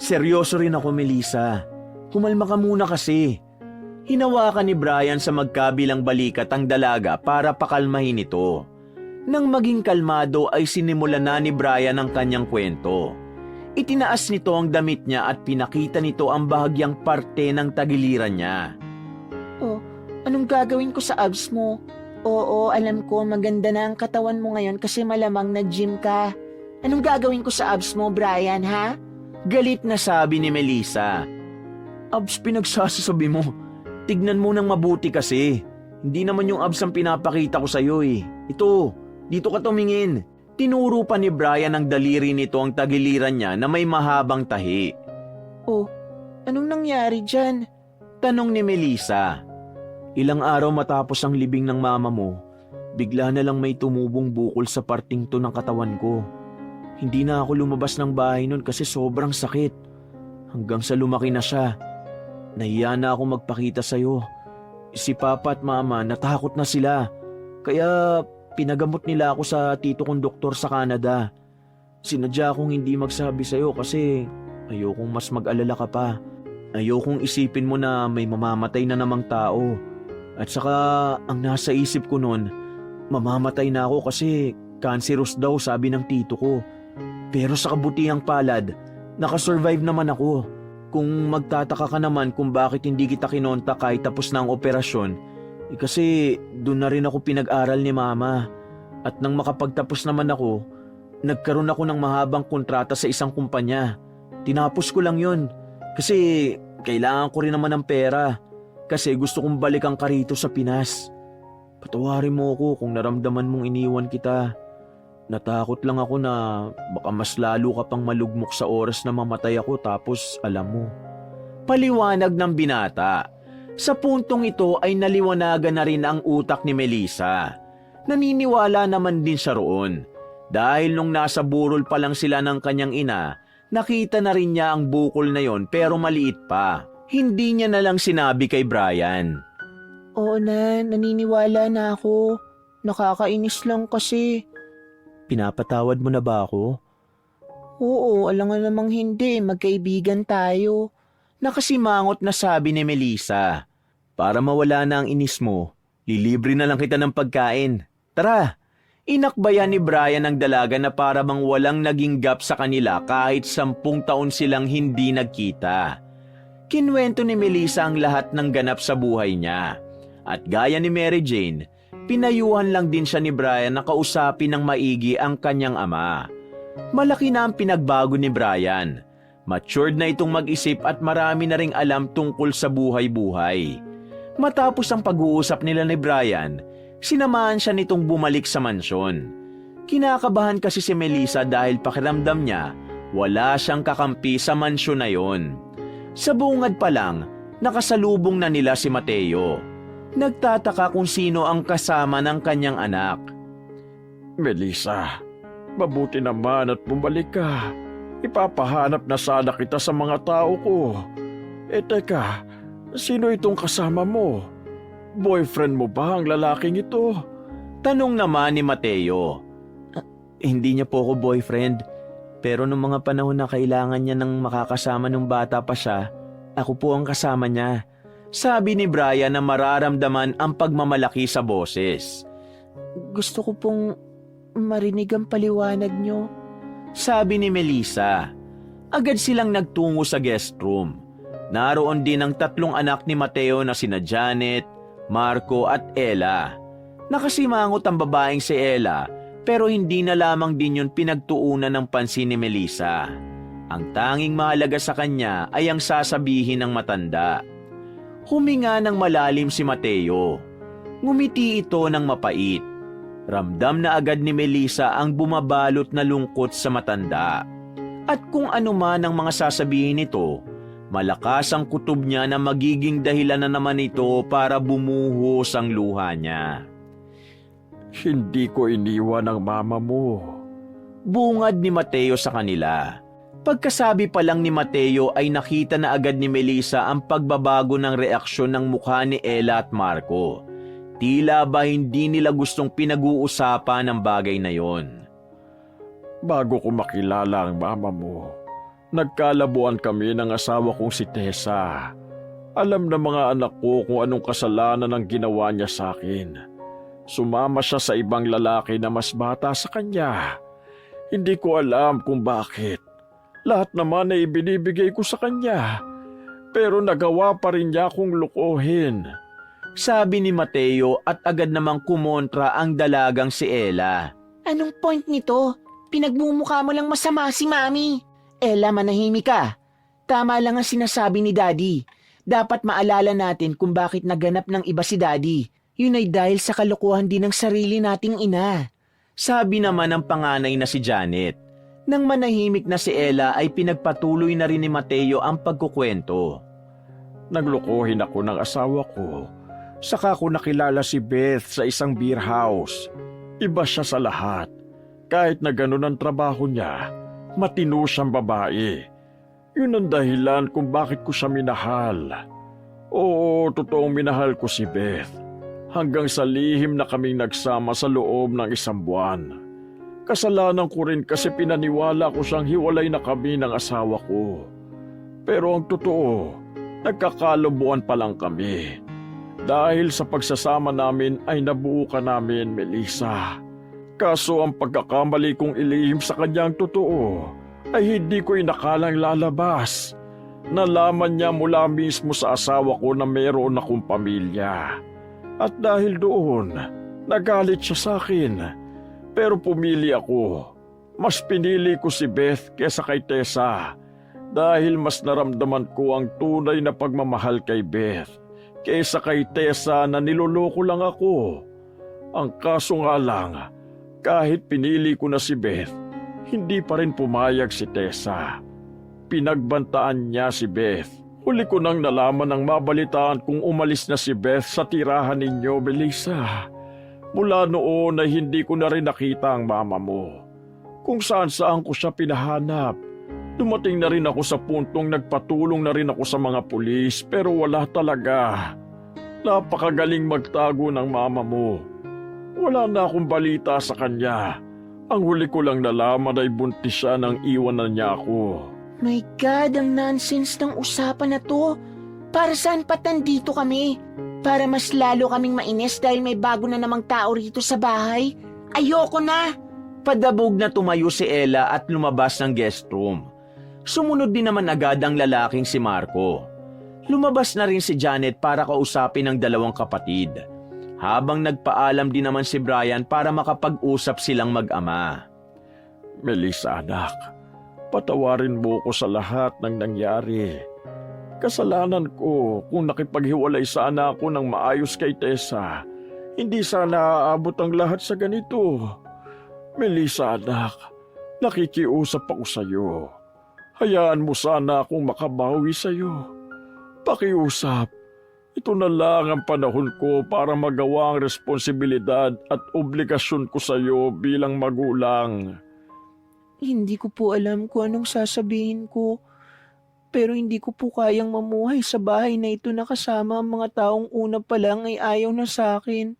Seryoso rin ako, Melissa. Kumalma ka muna kasi. Hinawakan ni Brian sa magkabilang balikat ang dalaga para pakalmahin ito. Nang maging kalmado ay sinimulan na ni Brian ang kanyang kwento. Itinaas nito ang damit niya at pinakita nito ang bahagyang parte ng tagiliran niya. Oh, anong gagawin ko sa abs mo? Oo, alam ko maganda na ang katawan mo ngayon kasi malamang nag-gym ka. Anong gagawin ko sa abs mo, Brian, ha? Galit na sabi ni Melissa. Abs pinagsasasabi mo. Tignan mo nang mabuti kasi. Hindi naman yung abs ang pinapakita ko sa'yo eh. Ito, dito ka tumingin. Tinuro pa ni Brian ang daliri nito ang tagiliran niya na may mahabang tahi. Oh, anong nangyari dyan? Tanong ni Melissa. Ilang araw matapos ang libing ng mama mo, bigla na lang may tumubong bukol sa parting to ng katawan ko. Hindi na ako lumabas ng bahay nun kasi sobrang sakit. Hanggang sa lumaki na siya. Nahiya na ako magpakita sa'yo. Si Papa at Mama natakot na sila. Kaya pinagamot nila ako sa tito kong doktor sa Canada. Sinadya akong hindi magsabi sa'yo kasi ayokong mas mag-alala ka pa. Ayokong isipin mo na may mamamatay na namang tao. At saka ang nasa isip ko nun, mamamatay na ako kasi cancerous daw sabi ng tito ko. Pero sa kabutihang palad, nakasurvive naman ako. Kung magtataka ka naman kung bakit hindi kita kinonta kahit tapos na ang operasyon, kasi doon na rin ako pinag-aral ni Mama. At nang makapagtapos naman ako, nagkaroon ako ng mahabang kontrata sa isang kumpanya. Tinapos ko lang yun kasi kailangan ko rin naman ng pera. Kasi gusto kong balikan ka rito sa Pinas. Patawarin mo ako kung naramdaman mong iniwan kita. Natakot lang ako na baka mas lalo ka pang malugmok sa oras na mamatay ako tapos alam mo. Paliwanag ng binata. Sa puntong ito ay naliwanagan na rin ang utak ni Melissa. Naniniwala naman din siya roon. Dahil nung nasa burol pa lang sila ng kanyang ina, nakita na rin niya ang bukol na yon pero maliit pa. Hindi niya na lang sinabi kay Brian. Oo na, naniniwala na ako. Nakakainis lang kasi. Pinapatawad mo na ba ako? Oo, alam nga namang hindi. Magkaibigan tayo. Nakasimangot na sabi ni Melissa. Para mawala na ang inis mo, lilibre na lang kita ng pagkain. Tara! Inakbayan ni Brian ang dalaga na para bang walang naging gap sa kanila kahit 10 taon silang hindi nagkita. Kinwento ni Melissa ang lahat ng ganap sa buhay niya. At gaya ni Mary Jane, pinayuhan lang din siya ni Brian na kausapin ng maigi ang kanyang ama. Malaki na ang pinagbago ni Brian. Matured na itong mag-isip at marami na ring alam tungkol sa buhay-buhay. Matapos ang pag-uusap nila ni Brian, sinamahan siya nitong bumalik sa mansyon. Kinakabahan kasi si Melissa dahil pakiramdam niya wala siyang kakampi sa mansyon na yon. Sa bungad pa lang, nakasalubong na nila si Mateo. Nagtataka kung sino ang kasama ng kanyang anak. Melissa, Mabuti naman at bumalik ka. Ipapahanap na sana kita sa mga tao ko. Teka, sino itong kasama mo? Boyfriend mo ba ang lalaking ito? Tanong naman ni Mateo. Hindi niya po ako boyfriend. Pero nung mga panahon na kailangan niya ng makakasama nung bata pa siya, ako po ang kasama niya. Sabi ni Brian na mararamdaman ang pagmamalaki sa boses. Gusto ko pong marinig ang paliwanag niyo. Sabi ni Melissa. Agad silang nagtungo sa guest room. Naroon din ang 3 anak ni Mateo na sina Janet, Marco at Ella. Nakasimangot ang babaeng si Ella pero hindi na lamang din yun pinagtuunan ng pansin ni Melissa. Ang tanging mahalaga sa kanya ay ang sasabihin ng matanda. Huminga ng malalim si Mateo. Ngumiti ito ng mapait. Ramdam na agad ni Melissa ang bumabalot na lungkot sa matanda. At kung ano man ang mga sasabihin nito, malakas ang kutob niya na magiging dahilan na naman ito para bumuhos ang luha niya. Hindi ko iniwan ang mama mo. Bungad ni Mateo sa kanila. Pagkasabi pa lang ni Mateo ay nakita na agad ni Melissa ang pagbabago ng reaksyon ng mukha ni Ella at Marco. Tila ba hindi nila gustong pinag-uusapan ang bagay na yon. Bago ko makilala ang mama mo, nagkalabuan kami ng asawa kong si Tessa. Alam ng mga anak ko kung anong kasalanan ang ginawa niya sa akin. Sumama siya sa ibang lalaki na mas bata sa kanya. Hindi ko alam kung bakit. Lahat naman ay ibinibigay ko sa kanya. Pero nagawa pa rin niya akong lukuhin. Sabi ni Mateo at agad namang kumontra ang dalagang si Ella. Anong point nito? Pinagmumukha mo lang masama si Mami. Ella, manahimik ka. Tama lang ang sinasabi ni Daddy. Dapat maalala natin kung bakit naganap ng iba si Daddy. Yun ay dahil sa kalokohan din ng sarili nating ina. Sabi naman ng panganay na si Janet. Nang manahimik na si Ella ay pinagpatuloy na rin ni Mateo ang pagkukwento. Naglukuhin ako ng asawa ko. Saka ko nakilala si Beth sa isang beer house. Iba siya sa lahat. Kahit na ganun ang trabaho niya, matino siyang babae. Yun ang dahilan kung bakit ko siya minahal. Oo, totoong minahal ko si Beth. Hanggang sa lihim na kaming nagsama sa loob ng 1 buwan. Kasalanan ko rin kasi pinaniwala ko siyang hiwalay na kami ng asawa ko. Pero ang totoo, nagkakalubuan pa lang kami. Dahil sa pagsasama namin ay nabuo ka namin, Melissa. Kaso ang pagkakamali kong ilihim sa kanyang totoo ay hindi ko inakalang lalabas. Nalaman niya mula mismo sa asawa ko na meron akong pamilya. At dahil doon, nagalit siya sa akin. Pero pumili ako. Mas pinili ko si Beth kesa kay Tessa. Dahil mas naramdaman ko ang tunay na pagmamahal kay Beth. Kesa kay Tessa na niloloko lang ako. Ang kaso nga lang, kahit pinili ko na si Beth, hindi pa rin pumayag si Tessa. Pinagbantaan niya si Beth. Huli ko nang nalaman ng mabalitaan kung umalis na si Beth sa tirahan ninyo, Melissa. Mula noon ay hindi ko na rin nakita ang mama mo. Kung saan-saan ko siya pinahanap. Dumating na rin ako sa puntong nagpatulong na rin ako sa mga pulis pero wala talaga. Napakagaling magtago ng mama mo. Wala na akong balita sa kanya. Ang huli ko lang nalaman ay buntis siya nang iwanan niya ako. My God, ang nonsense ng usapan na to. Para saan pa nandito kami? Para mas lalo kaming mainis dahil may bago na namang tao rito sa bahay? Ayoko na! Padabog na tumayo si Ella at lumabas ng guest room. Sumunod din naman agad ang lalaking si Marco. Lumabas na rin si Janet para kausapin ang 2 kapatid. Habang nagpaalam din naman si Brian para makapag-usap silang mag-ama. Melissa, anak, patawarin mo ko sa lahat ng nangyari. Kasalanan ko kung nakipaghiwalay sana ako ng maayos kay Tessa. Hindi sana aabot ang lahat sa ganito. Melissa, anak, nakikiusap ako sa iyo. Hayaan mo sana akong makabawi sa iyo. Pakiusap. Ito na lang ang panahon ko para magawa ang responsibilidad at obligasyon ko sa iyo bilang magulang. Hindi ko po alam kung anong sasabihin ko. Pero hindi ko po kayang mamuhay sa bahay na ito na kasama ang mga taong una pa lang ay ayaw na sa akin.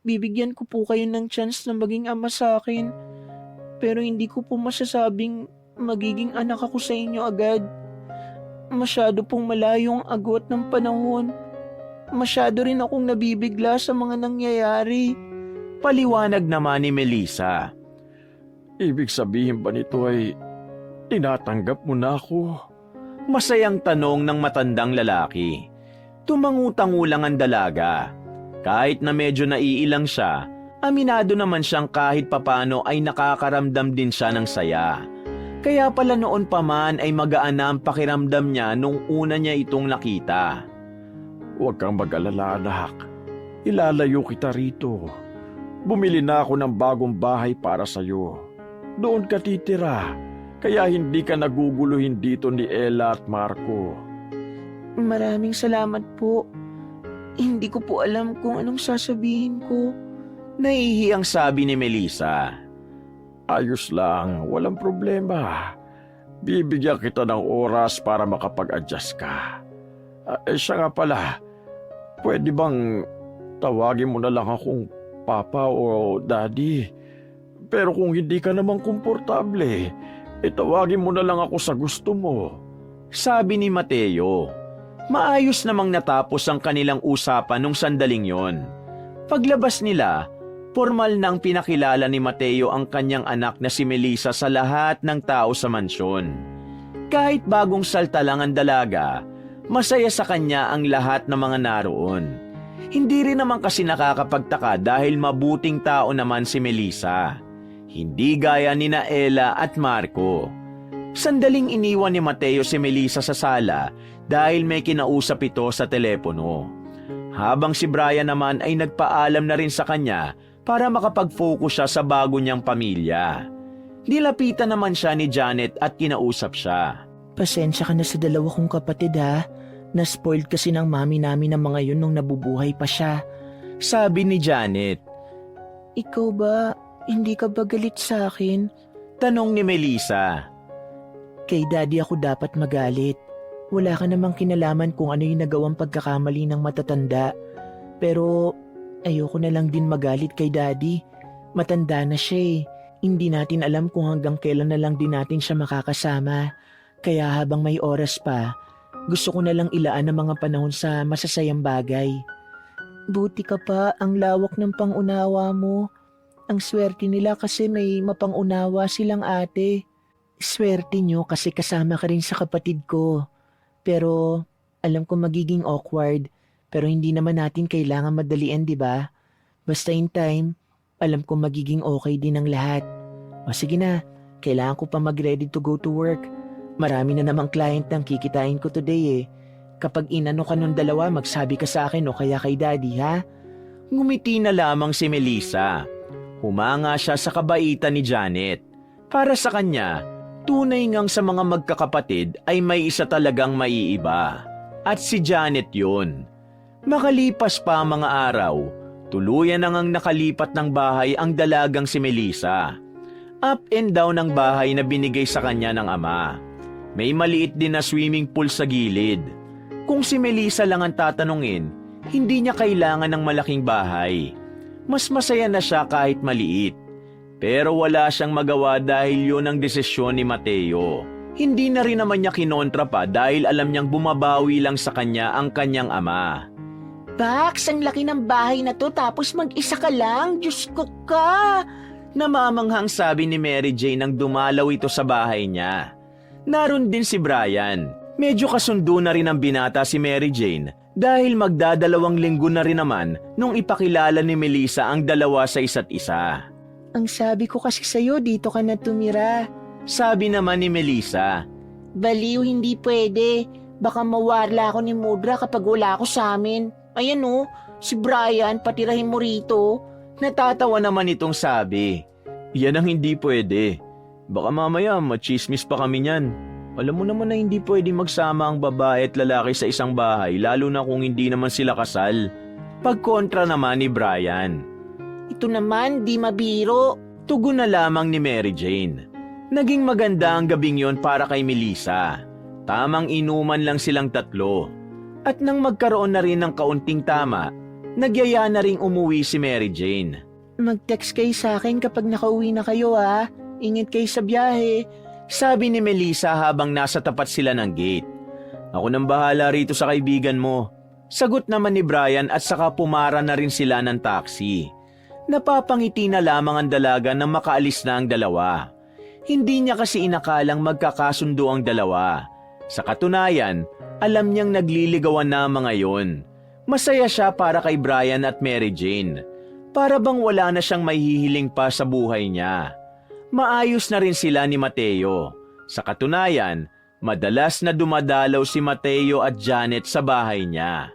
Bibigyan ko po kayo ng chance na maging ama sa akin. Pero hindi ko po masasabing magiging anak ako sa inyo agad. Masyado pong malayo ang agwat ng panahon. Masyado rin akong nabibigla sa mga nangyayari. Paliwanag naman ni Melissa. Ibig sabihin ba nito ay tinatanggap mo na ako? Masayang tanong ng matandang lalaki. Tumangutangulang ang dalaga. Kahit na medyo naiilang siya, aminado naman siyang kahit papano ay nakakaramdam din siya ng saya. Kaya pala noon pa man ay magaan na ang pakiramdam niya nung una niya itong nakita. Huwag kang mag-alala, anak. Ilalayo kita rito. Bumili na ako ng bagong bahay para sa'yo. Doon ka titira. Kaya hindi ka naguguluhin dito ni Ella at Marco. Maraming salamat po. Hindi ko po alam kung anong sasabihin ko. Nahihiyang sabi ni Melissa. Ayos lang, walang problema. Bibigyan kita ng oras para makapag-adjust ka. Siya nga pala, pwede bang tawagin mo na lang akong Papa o Daddy? Pero kung hindi ka naman komportable, tawagin mo na lang ako sa gusto mo. Sabi ni Mateo. Maayos namang natapos ang kanilang usapan nung sandaling yon. Paglabas nila, formal nang pinakilala ni Mateo ang kanyang anak na si Melissa sa lahat ng tao sa mansyon. Kahit bagong salta lang ang dalaga, masaya sa kanya ang lahat ng mga naroon. Hindi rin naman kasi nakakapagtaka dahil mabuting tao naman si Melissa. Hindi gaya ni Ella at Marco. Sandaling iniwan ni Mateo si Melissa sa sala dahil may kinausap ito sa telepono. Habang si Brian naman ay nagpaalam na rin sa kanya para makapag-focus siya sa bago niyang pamilya. Nilapitan naman siya ni Janet at kinausap siya. Pasensya ka na sa dalawa kong kapatid ha. Na-spoiled kasi ng mami namin ng mga yun nung nabubuhay pa siya. Sabi ni Janet. Ikaw ba, hindi ka ba galit sa akin? Tanong ni Melissa. Kay daddy ako dapat magalit. Wala ka namang kinalaman kung ano yung nagawang pagkakamali ng matatanda. Pero ayoko na lang din magalit kay daddy. Matanda na siya eh. Hindi natin alam kung hanggang kailan na lang din natin siya makakasama. Kaya habang may oras pa, gusto ko na lang ilaan ang mga panahon sa masasayang bagay. Buti ka pa, ang lawak ng pangunawa mo. Ang swerte nila kasi may mapangunawa silang ate. Swerte nyo kasi kasama ka rin sa kapatid ko. Pero alam ko magiging awkward, pero hindi naman natin kailangan madalian, di ba? Basta in time, alam ko magiging okay din ang lahat. O sige na, kailangan ko pa mag-ready to go to work. Marami na namang client ng kikitain ko today eh. Kapag inano ka nung dalawa, magsabi ka sa akin o kaya kay daddy, ha? Ngumiti na lamang si Melissa. Humanga siya sa kabaitan ni Janet. Para sa kanya, tunay ngang sa mga magkakapatid ay may isa talagang maiiba. At si Janet yun. Makalipas pa ang mga araw, tuluyan na ngang nakalipat ng bahay ang dalagang si Melissa. Up and down ang bahay na binigay sa kanya ng ama. May maliit din na swimming pool sa gilid. Kung si Melissa lang ang tatanungin, hindi niya kailangan ng malaking bahay. Mas masaya na siya kahit maliit. Pero wala siyang magawa dahil yun ang desisyon ni Mateo. Hindi na rin naman niya kinontra pa dahil alam niyang bumabawi lang sa kanya ang kanyang ama. Bax, ang laki ng bahay na to tapos mag-isa ka lang. Diyos ko ka! Namamanghang sabi ni Mary Jane nang dumalaw ito sa bahay niya. Naroon din si Brian. Medyo kasundo na rin ang binata si Mary Jane dahil magdadalawang linggo na rin naman nung ipakilala ni Melissa ang dalawa sa isa't isa. Ang sabi ko kasi sa'yo, dito ka na tumira. Sabi naman ni Melissa. Baliw, hindi pwede. Baka mawarla ako ni Mudra kapag wala ako sa amin. Ayan o, si Brian, patirahin mo rito. Natatawa naman itong sabi. Yan ang hindi pwede. Baka mamaya machismis pa kami niyan. Alam mo naman na hindi pwede magsama ang babae at lalaki sa isang bahay lalo na kung hindi naman sila kasal. Pagkontra naman ni Brian. Ito naman, di mabiro. Tugon na lamang ni Mary Jane. Naging maganda ang gabing yon para kay Melissa. Tamang inuman lang silang tatlo. At nang magkaroon na rin ng kaunting tama, nagyaya na ring umuwi si Mary Jane. Mag-text kayo sa akin kapag nakauwi na kayo ha. Ingat kayo sa biyahe. Sabi ni Melissa habang nasa tapat sila ng gate. Ako nang bahala rito sa kaibigan mo. Sagot naman ni Brian at saka pumara na rin sila ng taxi. Napapangiti na lamang ang dalaga nang makaalis na ang dalawa. Hindi niya kasi inakalang magkakasundo ang dalawa. Sa katunayan, alam niyang nagliligawan na ang mga yon. Masaya siya para kay Brian at Mary Jane. Para bang wala na siyang may hihiling pa sa buhay niya. Maayos na rin sila ni Mateo. Sa katunayan, madalas na dumadalaw si Mateo at Janet sa bahay niya.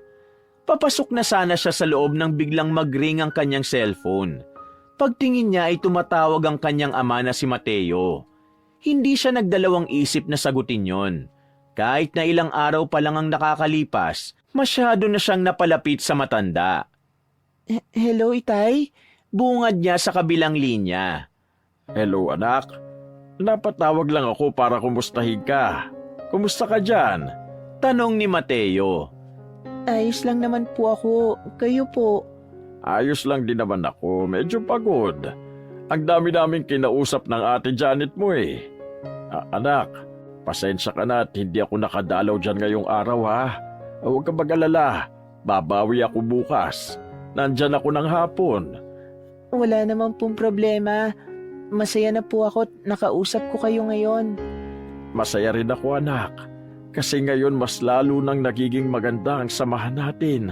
Papasok na sana siya sa loob nang biglang mag-ring ang kanyang cellphone. Pagtingin niya ay tumatawag ang kanyang ama na si Mateo. Hindi siya nagdalawang isip na sagutin yon. Kahit na ilang araw pa lang ang nakakalipas, masyado na siyang napalapit sa matanda. Hello, Itay? Bungad niya sa kabilang linya. Hello anak, napatawag lang ako para kumustahin ka. Kumusta ka dyan? Tanong ni Mateo. Ayos lang naman po ako. Kayo po. Ayos lang din naman ako, medyo pagod. Ang dami-daming kinausap ng ate Janet mo eh. Anak, pasensya ka na at hindi ako nakadalaw dyan ngayong araw ha. Huwag ka mag-alala, babawi ako bukas. Nandyan ako ng hapon. Wala naman pong problema. Masaya na po ako at nakausap ko kayo ngayon. Masaya rin ako anak, kasi ngayon mas lalo nang nagiging maganda ang samahan natin.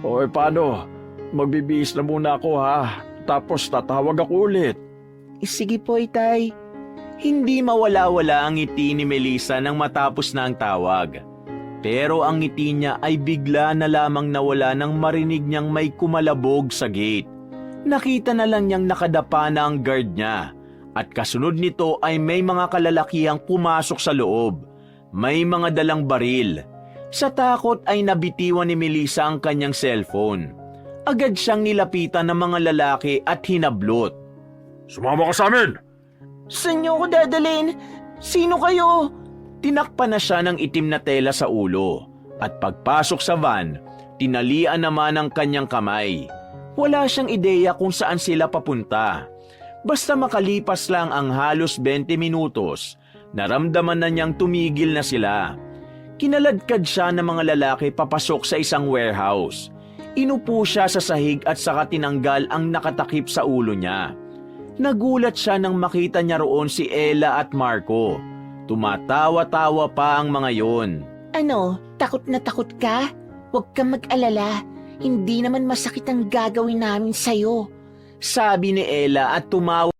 O paano? Magbibihis na muna ako ha, tapos tatawag ako ulit. Sige po, Itay. Hindi mawala-wala ang ngiti ni Melissa nang matapos na ang tawag. Pero ang ngiti niya ay bigla na lamang nawala nang marinig niyang may kumalabog sa gate. Nakita na lang niyang nakadapa na ang guard niya at kasunod nito ay may mga kalalakihang pumasok sa loob. May mga dalang baril. Sa takot ay nabitiwan ni Melissa ang kanyang cellphone. Agad siyang nilapitan ng mga lalaki at hinablot. Sumama ka sa amin! Saan niyo ako dadalhin? Sino kayo? Tinakpan na siya ng itim na tela sa ulo at pagpasok sa van, tinalian naman ang kanyang kamay. Wala siyang ideya kung saan sila papunta. Basta makalipas lang ang halos 20 minutos, naramdaman na niyang tumigil na sila. Kinaladkad siya ng mga lalaki papasok sa isang warehouse. Inupo siya sa sahig at saka tinanggal ang nakatakip sa ulo niya. Nagulat siya nang makita niya roon si Ella at Marco. Tumatawa-tawa pa ang mga yon. Ano, takot na takot ka? Huwag kang mag-alala. Hindi naman masakit ang gagawin namin sa'yo. Sabi ni Ella at tumawa